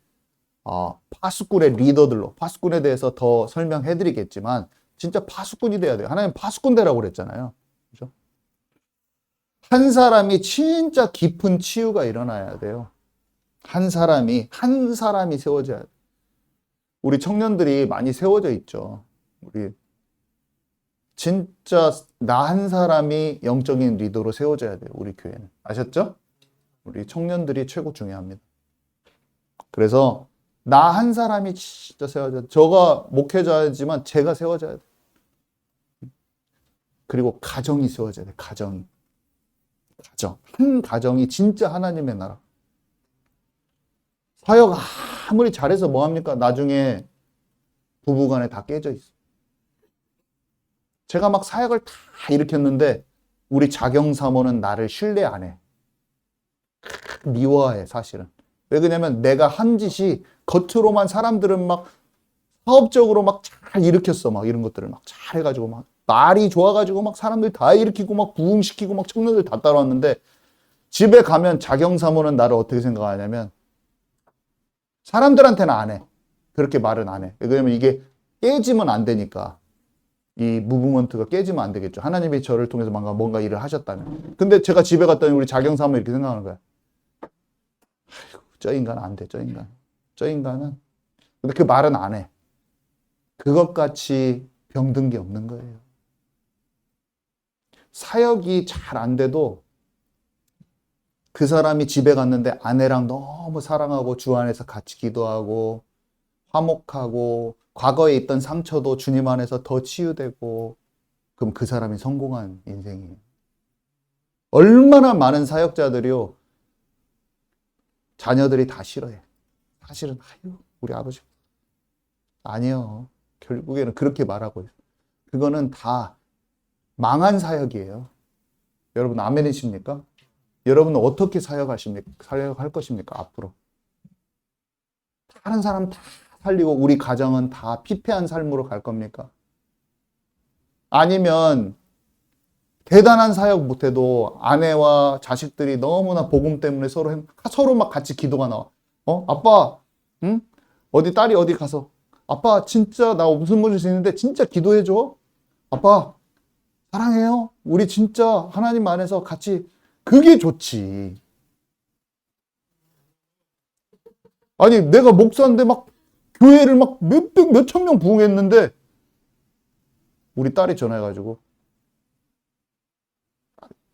파수꾼의 리더들로, 파수꾼에 대해서 더 설명해 드리겠지만 진짜 파수꾼이 돼야 돼요. 하나님 파수꾼 되라고 그랬잖아요. 그죠? 한 사람이 진짜 깊은 치유가 일어나야 돼요. 한 사람이 세워져야 돼요. 우리 청년들이 많이 세워져 있죠. 우리 진짜 나 한 사람이 영적인 리더로 세워져야 돼요. 우리 교회는. 아셨죠? 우리 청년들이 최고 중요합니다. 그래서 나 한 사람이 진짜 세워져야 돼요. 저가 목회자이지만 제가 세워져야 돼요. 그리고 가정이 세워져야 돼요. 가정. 한 가정이 진짜 하나님의 나라. 사역 아무리 잘해서 뭐합니까? 나중에 부부간에 다 깨져 있어. 제가 막 사역을 다 일으켰는데 우리 자경사모는 나를 신뢰 안 해. 미워해 사실은. 왜 그러냐면 내가 한 짓이 겉으로만 사람들은 막 사업적으로 막 잘 일으켰어. 막 이런 것들을 막 잘 해가지고 막 말이 좋아가지고 막 사람들 다 일으키고 막 부흥시키고 막 청년들 다 따라왔는데 집에 가면 자경사모는 나를 어떻게 생각하냐면 사람들한테는 안 해. 그렇게 말은 안 해. 왜냐면 이게 깨지면 안 되니까. 이 무브먼트가 깨지면 안 되겠죠. 하나님이 저를 통해서 뭔가 일을 하셨다면. 근데 제가 집에 갔더니 우리 자경사모 이렇게 생각하는 거야. 아이고, 저 인간은 안 돼. 저 인간은. 근데 그 말은 안 해. 그것같이 병든 게 없는 거예요. 사역이 잘 안 돼도 그 사람이 집에 갔는데 아내랑 너무 사랑하고 주 안에서 같이 기도하고 화목하고 과거에 있던 상처도 주님 안에서 더 치유되고 그럼 그 사람이 성공한 인생이에요. 얼마나 많은 사역자들이요. 자녀들이 다 싫어해. 사실은 우리 아버지 아니요. 결국에는 그렇게 말하고 있어요. 그거는 다 망한 사역이에요. 여러분 아멘이십니까? 여러분은 어떻게 사역할 것입니까? 앞으로. 다른 사람 다 살리고 우리 가정은 다 피폐한 삶으로 갈 겁니까? 아니면 대단한 사역 못해도 아내와 자식들이 너무나 복음 때문에 서로 막 같이 기도가 나와. 아빠, 응? 딸이 어디 가서 아빠 진짜 나 무슨 문제 있는데 진짜 기도해줘. 아빠 사랑해요. 우리 진짜 하나님 안에서 같이 그게 좋지. 아니 내가 목사인데 막 교회를 막 몇천 명 부흥했는데 우리 딸이 전화해가지고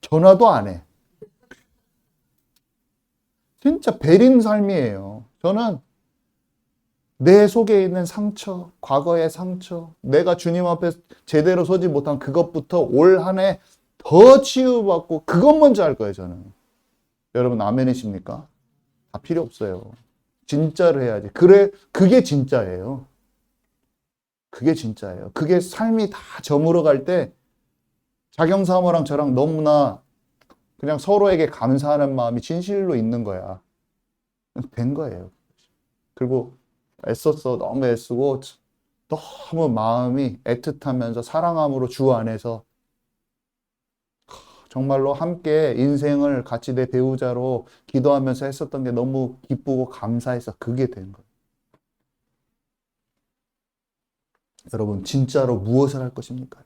전화도 안 해. 진짜 베린 삶이에요. 저는 내 속에 있는 상처, 과거의 상처, 내가 주님 앞에 제대로 서지 못한 그것부터 올 한 해 더 치유받고 그것 먼저 할 거예요, 저는. 여러분 아멘이십니까? 다 필요 없어요. 진짜로 해야지. 그래, 그게 진짜예요. 그게 진짜예요. 그게 삶이 다 저물어 갈 때 자경사모랑 저랑 너무나 그냥 서로에게 감사하는 마음이 진실로 있는 거야. 된 거예요. 그리고 애썼어. 너무 애쓰고 너무 마음이 애틋하면서 사랑함으로 주 안에서 정말로 함께 인생을 같이 내 배우자로 기도하면서 했었던 게 너무 기쁘고 감사해서 그게 된 거예요. 여러분 진짜로 무엇을 할 것입니까?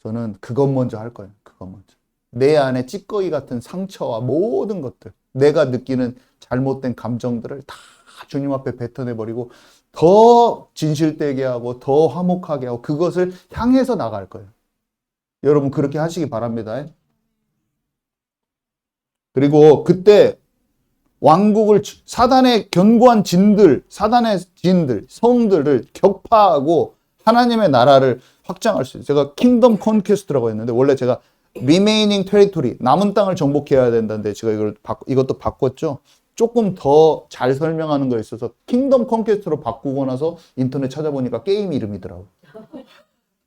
저는 그것 먼저 할 거예요. 그것 먼저. 내 안에 찌꺼기 같은 상처와 모든 것들, 내가 느끼는 잘못된 감정들을 다 주님 앞에 뱉어내버리고 더 진실되게 하고 더 화목하게 하고 그것을 향해서 나갈 거예요. 여러분 그렇게 하시기 바랍니다. 그리고 그때 왕국을 사단의 견고한 사단의 진들, 성들을 격파하고 하나님의 나라를 확장할 수 있어요. 제가 킹덤 컨퀘스트라고 했는데 원래 제가 remaining territory, 남은 땅을 정복해야 된다는데 제가 이것도 바꿨죠. 조금 더 잘 설명하는 거에 있어서 킹덤 컨퀘스트로 바꾸고 나서 인터넷 찾아보니까 게임 이름이더라고요.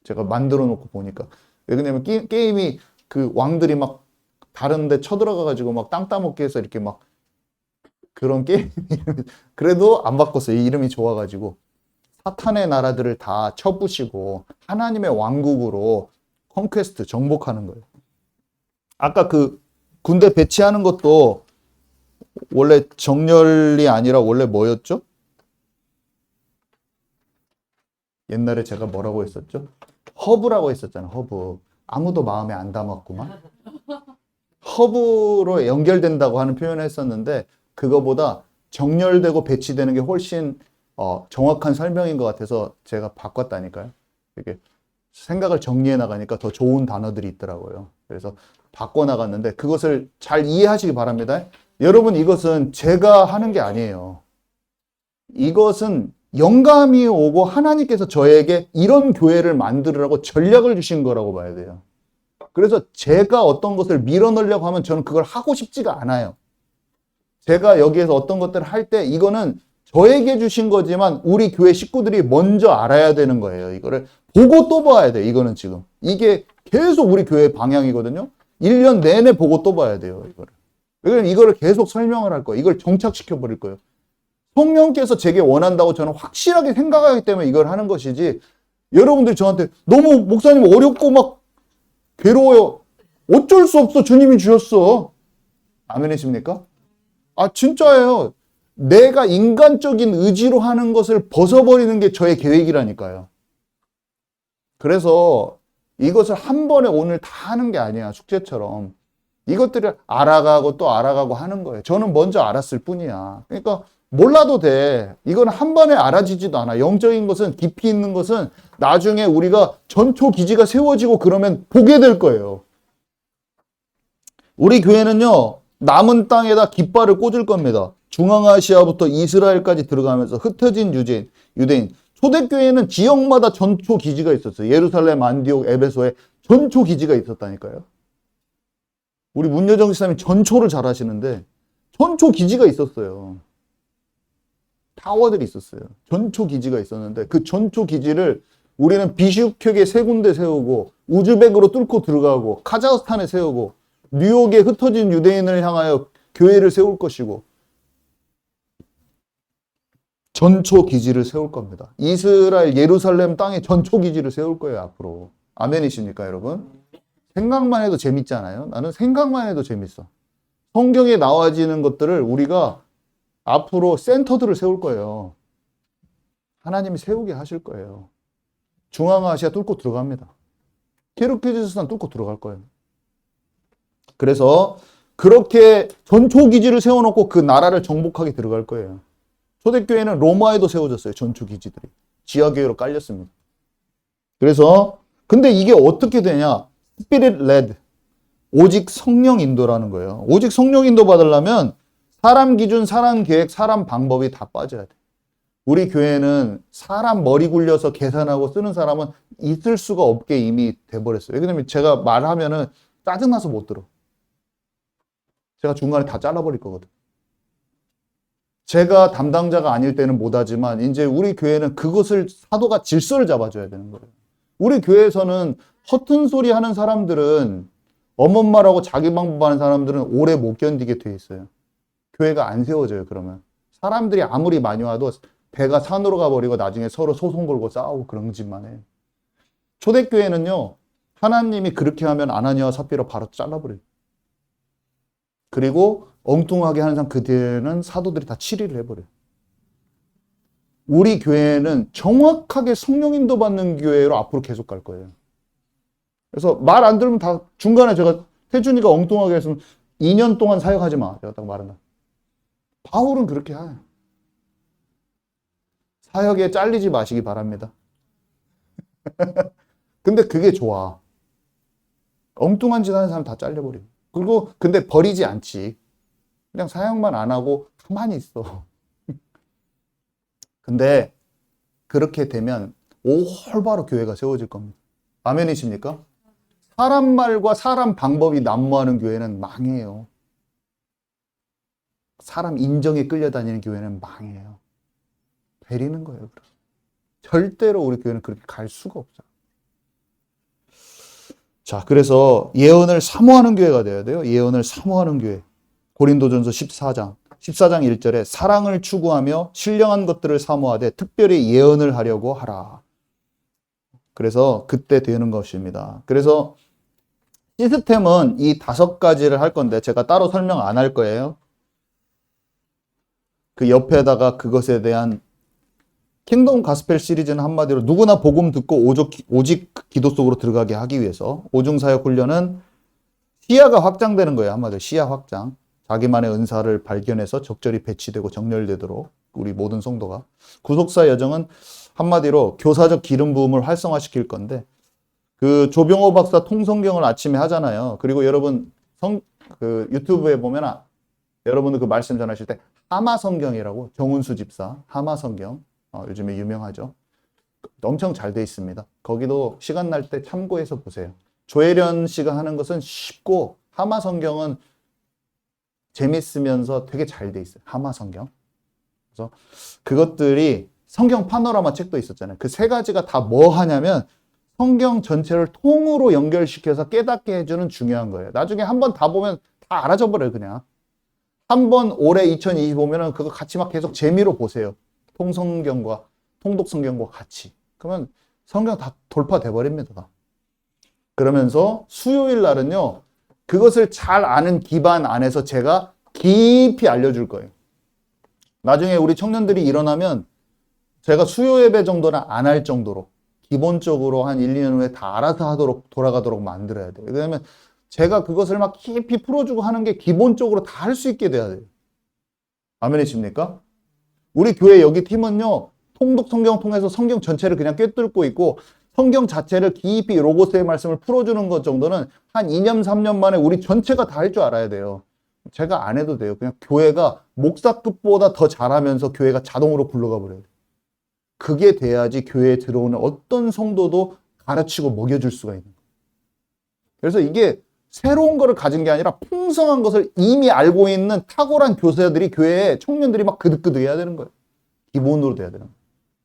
제가 만들어 놓고 보니까. 왜냐면 게임이 그 왕들이 막 다른데 쳐들어가가지고 막 땅 따먹게 해서 이렇게 막 그런 게임. 그래도 안 바꿨어요. 이 이름이 좋아가지고. 사탄의 나라들을 다 쳐부시고 하나님의 왕국으로 컨퀘스트, 정복하는 거예요. 아까 그 군대 배치하는 것도 원래 정렬이 아니라 원래 뭐였죠? 옛날에 제가 뭐라고 했었죠? 허브라고 했었잖아요. 허브. 아무도 마음에 안 담았구만. 허브로 연결된다고 하는 표현을 했었는데 그거보다 정렬되고 배치되는 게 훨씬 정확한 설명인 것 같아서 제가 바꿨다니까요. 이게 생각을 정리해 나가니까 더 좋은 단어들이 있더라고요. 그래서 바꿔 나갔는데 그것을 잘 이해하시기 바랍니다. 여러분, 이것은 제가 하는 게 아니에요. 이것은 영감이 오고 하나님께서 저에게 이런 교회를 만들으라고 전략을 주신 거라고 봐야 돼요. 그래서 제가 어떤 것을 밀어넣으려고 하면 저는 그걸 하고 싶지가 않아요. 제가 여기에서 어떤 것들을 할 때 이거는 저에게 주신 거지만 우리 교회 식구들이 먼저 알아야 되는 거예요. 이거를 보고 또 봐야 돼요. 이거는 지금. 이게 계속 우리 교회 방향이거든요. 1년 내내 보고 또 봐야 돼요. 이거를. 왜냐면 이거를 계속 설명을 할 거예요. 이걸 정착시켜 버릴 거예요. 성령께서 제게 원한다고 저는 확실하게 생각하기 때문에 이걸 하는 것이지, 여러분들이 저한테 너무 목사님 어렵고 막 괴로워요. 어쩔 수 없어. 주님이 주셨어. 아멘이십니까? 아, 진짜예요. 내가 인간적인 의지로 하는 것을 벗어버리는 게 저의 계획이라니까요. 그래서 이것을 한 번에 오늘 다 하는 게 아니야. 숙제처럼. 이것들을 알아가고 또 알아가고 하는 거예요. 저는 먼저 알았을 뿐이야. 그러니까 몰라도 돼. 이건 한 번에 알아지지도 않아. 영적인 것은, 깊이 있는 것은 나중에 우리가 전초 기지가 세워지고 그러면 보게 될 거예요. 우리 교회는요, 남은 땅에다 깃발을 꽂을 겁니다. 중앙아시아부터 이스라엘까지 들어가면서 흩어진 유대인. 초대교회는 지역마다 전초 기지가 있었어요. 예루살렘, 안디옥, 에베소에 전초 기지가 있었다니까요. 우리 문여정 집사님이 전초를 잘 하시는데 전초 기지가 있었어요. 타워들이 있었어요. 전초 기지가 있었는데 그 전초 기지를 우리는 비슈케크에 3군데 세우고 우즈벡으로 뚫고 들어가고 카자흐스탄에 세우고 뉴욕에 흩어진 유대인을 향하여 교회를 세울 것이고 전초 기지를 세울 겁니다. 이스라엘 예루살렘 땅에 전초 기지를 세울 거예요, 앞으로. 아멘이십니까, 여러분? 생각만 해도 재밌잖아요. 나는 생각만 해도 재밌어. 성경에 나와지는 것들을 우리가 앞으로 센터들을 세울 거예요. 하나님이 세우게 하실 거예요. 중앙아시아 뚫고 들어갑니다. 키르기즈스탄 뚫고 들어갈 거예요. 그래서 그렇게 전초 기지를 세워놓고 그 나라를 정복하게 들어갈 거예요. 초대교회는 로마에도 세워졌어요. 전초 기지들이. 지하교회로 깔렸습니다. 그래서 근데 이게 어떻게 되냐? 스피릿 레드. 오직 성령 인도라는 거예요. 오직 성령 인도 받으려면 사람 기준, 사람 계획, 사람 방법이 다 빠져야 돼. 우리 교회는 사람 머리 굴려서 계산하고 쓰는 사람은 있을 수가 없게 이미 돼버렸어요. 왜냐면 제가 말하면은 짜증나서 못 들어. 제가 중간에 다 잘라버릴 거거든. 제가 담당자가 아닐 때는 못하지만 이제 우리 교회는 그것을 사도가 질서를 잡아줘야 되는 거예요. 우리 교회에서는 허튼 소리 하는 사람들은, 엄엄마라고 자기 방법하는 사람들은 오래 못 견디게 돼 있어요. 교회가 안 세워져요. 그러면 사람들이 아무리 많이 와도 배가 산으로 가버리고 나중에 서로 소송 걸고 싸우고 그런 짓만 해요. 초대교회는요, 하나님이 그렇게 하면 아나니아와 삽비라 바로 잘라버려요. 그리고 엉뚱하게 하는 사람, 그 뒤에는 사도들이 다 치리를 해버려요. 우리 교회는 정확하게 성령 인도 받는 교회로 앞으로 계속 갈 거예요. 그래서 말 안 들으면 다 중간에 제가 태준이가 엉뚱하게 했으면 2년 동안 사역하지 마. 제가 딱 말한다. 바울은 그렇게 해. 사역에 잘리지 마시기 바랍니다. 근데 그게 좋아. 엉뚱한 짓 하는 사람 다 잘려버려. 그리고 근데 버리지 않지. 그냥 사역만 안 하고 가만히 있어. 근데 그렇게 되면 올바로 교회가 세워질 겁니다. 아멘이십니까? 사람 말과 사람 방법이 난무하는 교회는 망해요. 사람 인정에 끌려다니는 교회는 망해요. 베리는 거예요. 절대로 우리 교회는 그렇게 갈 수가 없어요. 자, 그래서 예언을 사모하는 교회가 되어야 돼요. 예언을 사모하는 교회. 고린도전서 14장 1절에 사랑을 추구하며 신령한 것들을 사모하되 특별히 예언을 하려고 하라. 그래서 그때 되는 것입니다. 그래서 시스템은 이 5가지를 할 건데 제가 따로 설명 안 할 거예요. 그 옆에다가 그것에 대한 킹덤 가스펠 시리즈는 한마디로 누구나 복음 듣고 오직 기도 속으로 들어가게 하기 위해서 오중사역 훈련은 시야가 확장되는 거예요. 한마디로 시야 확장. 자기만의 은사를 발견해서 적절히 배치되고 정렬되도록 우리 모든 성도가. 구속사 여정은 한마디로 교사적 기름 부음을 활성화시킬 건데 그 조병호 박사 통성경을 아침에 하잖아요. 그리고 여러분 그 유튜브에 보면 여러분들 그 말씀 전하실 때 하마성경이라고 정운수 집사 하마성경 요즘에 유명하죠. 엄청 잘 돼 있습니다. 거기도 시간 날 때 참고해서 보세요. 조혜련 씨가 하는 것은 쉽고 하마성경은 재밌으면서 되게 잘 돼 있어요. 하마성경. 그래서 그것들이 성경 파노라마 책도 있었잖아요. 그 3가지가 다 뭐 하냐면 성경 전체를 통으로 연결시켜서 깨닫게 해주는 중요한 거예요. 나중에 한번 다 보면 다 알아져 버려요, 그냥. 한번 올해 2025년은 그거 같이 막 계속 재미로 보세요. 통성경과 통독성경과 같이. 그러면 성경 다 돌파돼 버립니다. 그러면서 수요일 날은요. 그것을 잘 아는 기반 안에서 제가 깊이 알려줄 거예요. 나중에 우리 청년들이 일어나면 제가 수요 예배 정도는 안 할 정도로 기본적으로 한 1, 2년 후에 다 알아서 하도록 돌아가도록 만들어야 돼요. 왜냐하면 제가 그것을 막 깊이 풀어주고 하는 게 기본적으로 다 할 수 있게 돼야 돼요. 아멘이십니까? 우리 교회 여기 팀은요. 통독 성경 통해서 성경 전체를 그냥 꿰뚫고 있고 성경 자체를 깊이 로고스의 말씀을 풀어주는 것 정도는 한 2년, 3년 만에 우리 전체가 다 할 줄 알아야 돼요. 제가 안 해도 돼요. 그냥 교회가 목사급보다 더 잘하면서 교회가 자동으로 굴러가 버려요. 그게 돼야지 교회에 들어오는 어떤 성도도 가르치고 먹여줄 수가 있는 거예요. 그래서 이게 새로운 거를 가진 게 아니라 풍성한 것을 이미 알고 있는 탁월한 교사들이 교회에 청년들이 막 그득그득 해야 되는 거예요. 기본으로 돼야 되는 거예요.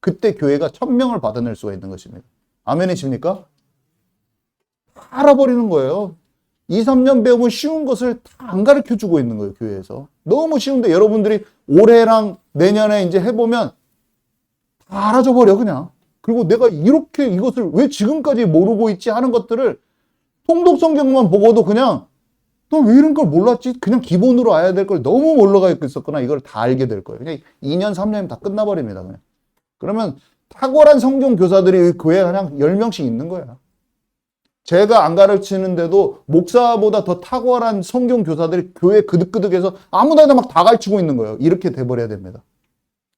그때 교회가 1000명을 받아낼 수가 있는 것입니다. 아멘이십니까? 알아버리는 거예요. 2, 3년 배우면 쉬운 것을 다 안 가르쳐주고 있는 거예요, 교회에서. 너무 쉬운데 여러분들이 올해랑 내년에 이제 해보면 다 알아져 버려, 그냥. 그리고 내가 이렇게 이것을 왜 지금까지 모르고 있지 하는 것들을 통독성경만 보고도 그냥 너 왜 이런 걸 몰랐지? 그냥 기본으로 알아야 될 걸 너무 몰라가 있었구나. 이걸 다 알게 될 거예요. 그냥 2년, 3년이면 다 끝나버립니다. 그냥. 그러면 탁월한 성경 교사들이 교회에 그냥 10명씩 있는 거예요. 제가 안 가르치는데도 목사보다 더 탁월한 성경 교사들이 교회 그득그득해서 아무데나 막 다 가르치고 있는 거예요. 이렇게 돼버려야 됩니다.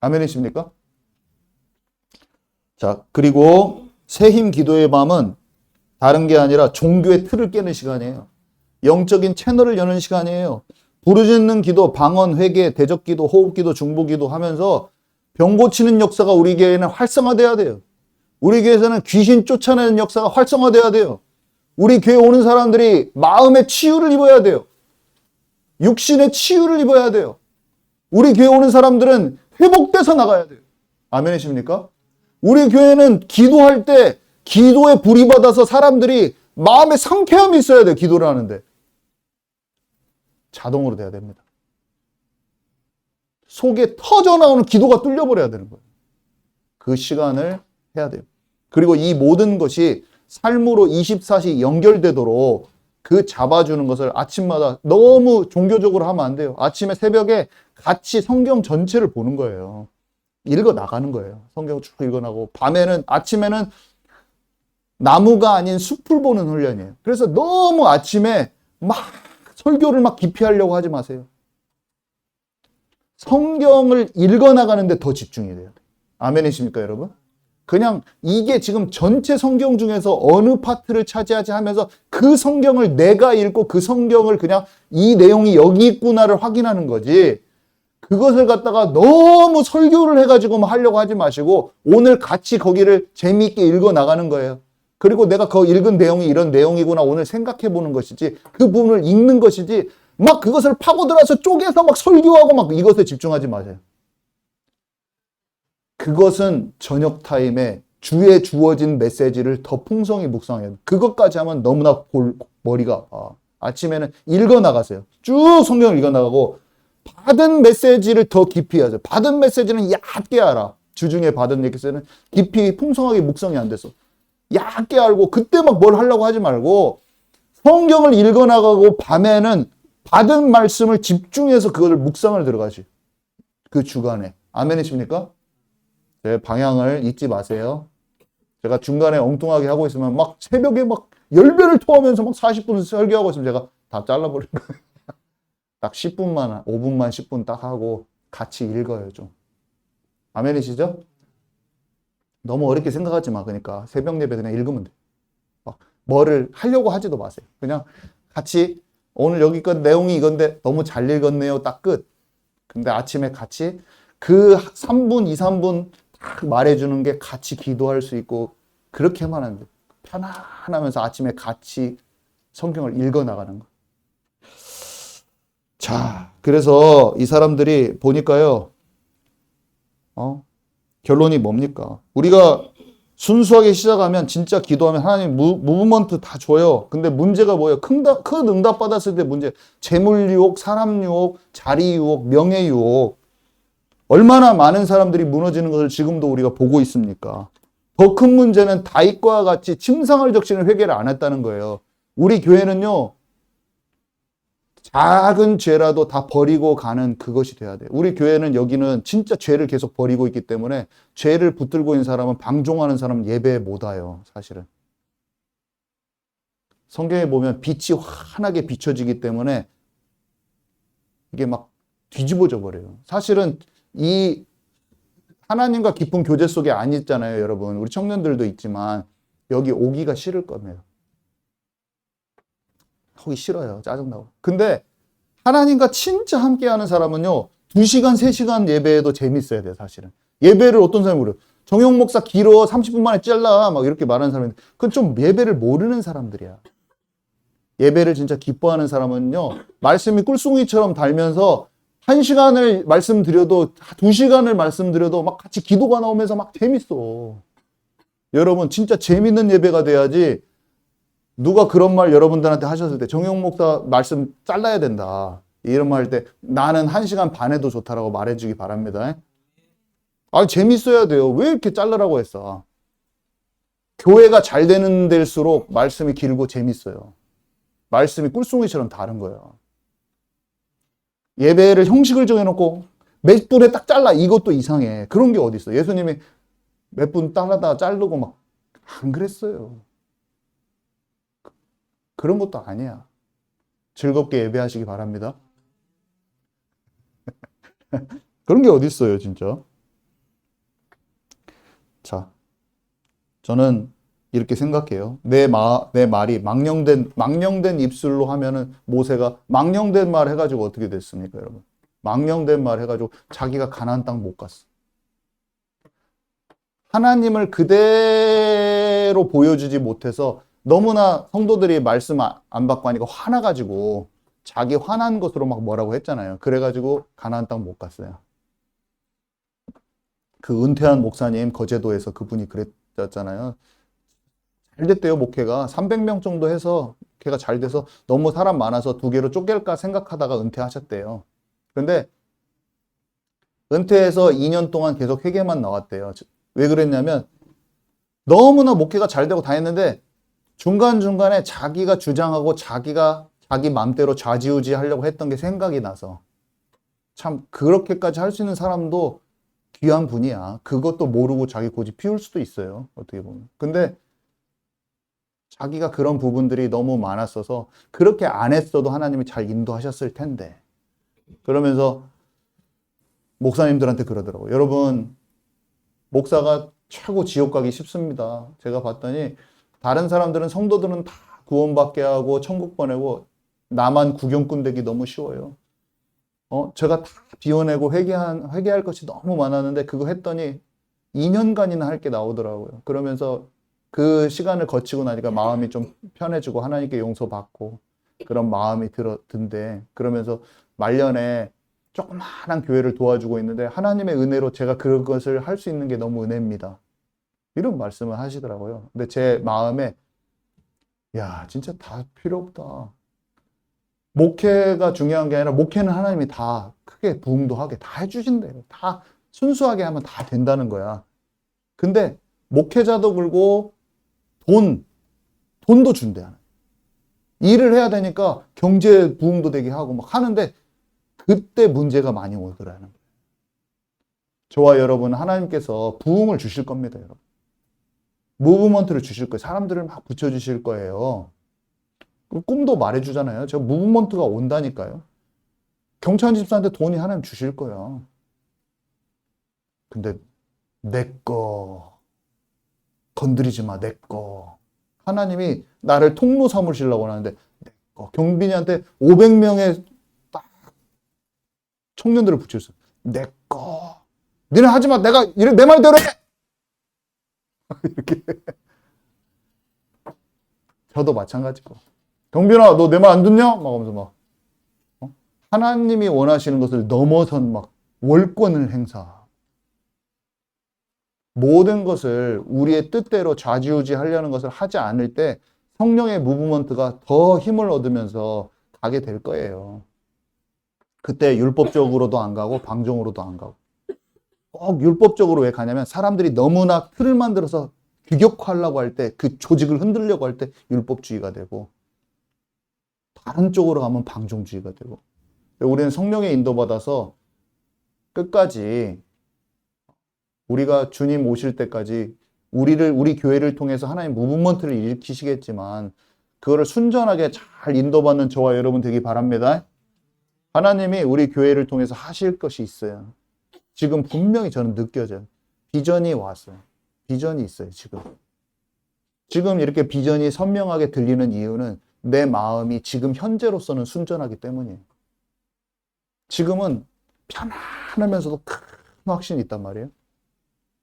아멘이십니까? 자, 그리고 새힘 기도의 밤은 다른 게 아니라 종교의 틀을 깨는 시간이에요. 영적인 채널을 여는 시간이에요. 부르짖는 기도, 방언, 회개, 대적기도, 호흡기도, 중보기도 하면서 병 고치는 역사가 우리 교회에는 활성화돼야 돼요. 우리 교회에서는 귀신 쫓아내는 역사가 활성화돼야 돼요. 우리 교회 오는 사람들이 마음의 치유를 입어야 돼요. 육신의 치유를 입어야 돼요. 우리 교회 오는 사람들은 회복돼서 나가야 돼요. 아멘이십니까? 우리 교회는 기도할 때 기도에 불이 받아서 사람들이 마음에 상쾌함이 있어야 돼요. 기도를 하는데. 자동으로 돼야 됩니다. 속에 터져나오는 기도가 뚫려버려야 되는 거예요. 그 시간을 해야 돼요. 그리고 이 모든 것이 삶으로 24시 연결되도록 그 잡아주는 것을 아침마다 너무 종교적으로 하면 안 돼요. 아침에 새벽에 같이 성경 전체를 보는 거예요. 읽어 나가는 거예요. 성경 쭉 읽어 나가고 밤에는 아침에는 나무가 아닌 숲을 보는 훈련이에요. 그래서 너무 아침에 막 설교를 막 깊이 하려고 하지 마세요. 성경을 읽어 나가는데 더 집중이 돼요. 아멘이십니까, 여러분? 그냥 이게 지금 전체 성경 중에서 어느 파트를 차지하지 하면서 그 성경을 내가 읽고 그 성경을 그냥 이 내용이 여기 있구나를 확인하는 거지. 그것을 갖다가 너무 설교를 해가지고 하려고 하지 마시고 오늘 같이 거기를 재미있게 읽어 나가는 거예요. 그리고 내가 그 읽은 내용이 이런 내용이구나 오늘 생각해 보는 것이지 그 부분을 읽는 것이지 막 그것을 파고들어서 쪼개서 막 설교하고 막 이것에 집중하지 마세요. 그것은 저녁 타임에 주에 주어진 메시지를 더 풍성히 묵상해야 돼. 그것까지 하면 너무나 머리가 아파. 아침에는 읽어 나가세요. 쭉 성경을 읽어 나가고 받은 메시지를 더 깊이 하세요. 받은 메시지는 얕게 알아. 주중에 받은 메시지는 깊이 풍성하게 묵상이 안 돼서 얕게 알고 그때 막 뭘 하려고 하지 말고 성경을 읽어 나가고 밤에는 받은 말씀을 집중해서 그걸 묵상을 들어가지. 그 주간에. 아멘이십니까? 제 방향을 잊지 마세요. 제가 중간에 엉뚱하게 하고 있으면 막 새벽에 막 열배를 토하면서 막 40분 설교하고 있으면 제가 다 잘라버릴 거예요. 딱 10분만, 5분만 10분 딱 하고 같이 읽어요, 좀. 아멘이시죠? 너무 어렵게 생각하지 마. 그러니까 새벽 예배 그냥 읽으면 돼. 막 뭐를 하려고 하지도 마세요. 그냥 같이 오늘 여기까지 내용이 이건데 너무 잘 읽었네요. 딱 끝. 근데 아침에 같이 그 3분, 2, 3분 딱 말해주는 게 같이 기도할 수 있고 그렇게만 하면 돼. 편안하면서 아침에 같이 성경을 읽어 나가는 거. 자, 그래서 이 사람들이 보니까요, 결론이 뭡니까? 우리가 순수하게 시작하면 진짜 기도하면 하나님 무브먼트 다 줘요. 근데 문제가 뭐예요? 큰 응답 받았을 때 문제. 재물 유혹, 사람 유혹, 자리 유혹, 명예 유혹. 얼마나 많은 사람들이 무너지는 것을 지금도 우리가 보고 있습니까? 더 큰 문제는 다윗과 같이 침상을 적시는 회개를 안 했다는 거예요. 우리 교회는요, 작은 죄라도 다 버리고 가는 그것이 돼야 돼요. 우리 교회는 여기는 진짜 죄를 계속 버리고 있기 때문에 죄를 붙들고 있는 사람은 방종하는 사람은 예배에 못 와요. 사실은. 성경에 보면 빛이 환하게 비춰지기 때문에 이게 막 뒤집어져 버려요. 사실은 이 하나님과 깊은 교제 속에 안 있잖아요, 여러분. 우리 청년들도 있지만 여기 오기가 싫을 겁니다. 하기 싫어요. 짜증나고. 근데 하나님과 진짜 함께하는 사람은요, 2시간, 3시간 예배에도 재밌어야 돼요, 사실은. 예배를 어떤 사람이 그래요? 정용 목사 길어, 30분 만에 잘라, 막 이렇게 말하는 사람인데, 그건 좀 예배를 모르는 사람들이야. 예배를 진짜 기뻐하는 사람은요, 말씀이 꿀송이처럼 달면서 1시간을 말씀드려도, 2시간을 말씀드려도 막 같이 기도가 나오면서 막 재밌어. 여러분, 진짜 재밌는 예배가 돼야지, 누가 그런 말 여러분들한테 하셨을 때 정용 목사 말씀 잘라야 된다 이런 말 할 때 나는 1시간 반에도 좋다라고 말해주기 바랍니다. 아, 재밌어야 돼요. 왜 이렇게 자르라고 했어? 교회가 잘 되는 데일수록 말씀이 길고 재밌어요. 말씀이 꿀송이처럼 다른 거예요. 예배를 형식을 정해놓고 몇 분에 딱 잘라 이것도 이상해. 그런 게 어디 있어? 예수님이 몇 분 잘라다가 자르고 막 안 그랬어요. 그런 것도 아니야. 즐겁게 예배하시기 바랍니다. 그런 게 어디 있어요, 진짜. 자, 저는 이렇게 생각해요. 내 말이 망령된 입술로 하면은 모세가 망령된 말 해가지고 어떻게 됐습니까, 여러분? 망령된 말 해가지고 자기가 가나안 땅 못 갔어. 하나님을 그대로 보여주지 못해서 너무나 성도들이 말씀 안 받고 하니까 화나가지고 자기 화난 것으로 막 뭐라고 했잖아요. 그래가지고 가나안 땅 못 갔어요. 그 은퇴한 목사님 거제도에서 그분이 그랬잖아요. 잘 됐대요, 목회가. 300명 정도 해서 목회가 잘 돼서 너무 사람 많아서 2개로 쪼갤까 생각하다가 은퇴하셨대요. 그런데 은퇴해서 2년 동안 계속 회개만 나왔대요. 왜 그랬냐면 너무나 목회가 잘 되고 다 했는데 중간중간에 자기가 주장하고 자기 맘대로 좌지우지 하려고 했던 게 생각이 나서 참 그렇게까지 할 수 있는 사람도 귀한 분이야. 그것도 모르고 자기 고집 피울 수도 있어요. 어떻게 보면. 근데 자기가 그런 부분들이 너무 많았어서 그렇게 안 했어도 하나님이 잘 인도하셨을 텐데 그러면서 목사님들한테 그러더라고요. 여러분 목사가 최고 지옥 가기 쉽습니다. 제가 봤더니 다른 사람들은 성도들은 다 구원받게 하고 천국 보내고 나만 구경꾼 되기 너무 쉬워요. 제가 다 비워내고 회개할 것이 너무 많았는데 그거 했더니 2년간이나 할 게 나오더라고요. 그러면서 그 시간을 거치고 나니까 마음이 좀 편해지고 하나님께 용서받고 그런 마음이 든대. 그러면서 말년에 조그마한 교회를 도와주고 있는데 하나님의 은혜로 제가 그것을 할 수 있는 게 너무 은혜입니다. 이런 말씀을 하시더라고요. 근데 제 마음에 야, 진짜 다 필요 없다. 목회가 중요한 게 아니라 목회는 하나님이 다 크게 부흥도 하게 다 해주신대요. 다 순수하게 하면 다 된다는 거야. 근데 목회자도 그렇고 돈도 준대. 일을 해야 되니까 경제 부흥도 되게 하고 막 하는데 그때 문제가 많이 오더라는 거예요. 저와 여러분 하나님께서 부흥을 주실 겁니다, 여러분. 무브먼트를 주실 거예요. 사람들을 막 붙여주실 거예요. 꿈도 말해주잖아요. 저 무브먼트가 온다니까요. 경찬 집사한테 돈이 하나님 주실 거예요. 근데 내 거 건드리지 마, 내 거. 하나님이 나를 통로 삼으시려고 하는데 내 거. 경빈이한테 500명의 딱 청년들을 붙였어요. 내 거. 니네 하지 마. 내가 내 말대로 해. 이렇게. 저도 마찬가지고. 경빈아, 너 내 말 안 듣냐? 막 하면서 막. 하나님이 원하시는 것을 넘어선 막 월권을 행사. 모든 것을 우리의 뜻대로 좌지우지 하려는 것을 하지 않을 때 성령의 무브먼트가 더 힘을 얻으면서 가게 될 거예요. 그때 율법적으로도 안 가고 방종으로도 안 가고. 꼭 율법적으로 왜 가냐면 사람들이 너무나 틀을 만들어서 규격화하려고 할 때 그 조직을 흔들려고 할 때 율법주의가 되고 다른 쪽으로 가면 방종주의가 되고 우리는 성령의 인도받아서 끝까지 우리가 주님 오실 때까지 우리 교회를 통해서 하나님 무브먼트를 일으키시겠지만 그거를 순전하게 잘 인도받는 저와 여러분 되기 바랍니다. 하나님이 우리 교회를 통해서 하실 것이 있어요. 지금 분명히 저는 느껴져요. 비전이 왔어요. 비전이 있어요, 지금. 지금 이렇게 비전이 선명하게 들리는 이유는 내 마음이 지금 현재로서는 순전하기 때문이에요. 지금은 편안하면서도 큰 확신이 있단 말이에요.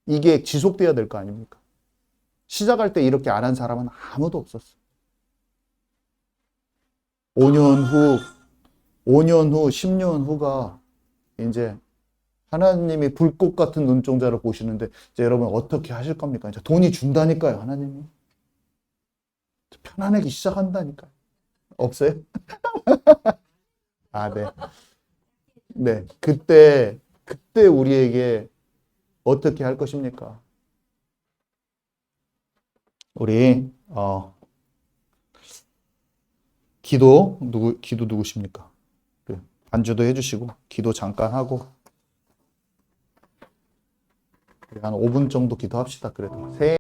이게 지속돼야 될 거 아닙니까? 시작할 때 이렇게 안 한 사람은 아무도 없었어. 5년 후, 10년 후가 이제 하나님이 불꽃 같은 눈동자를 보시는데 이제 여러분 어떻게 하실 겁니까? 이제 돈이 준다니까요, 하나님이. 편안하게 시작한다니까요. 없어요? 아, 네. 네. 그때 우리에게 어떻게 할 것입니까? 우리 기도 누구십니까? 반주도 해주시고 기도 잠깐 하고 한 5분 정도 기도합시다. 그래도 새해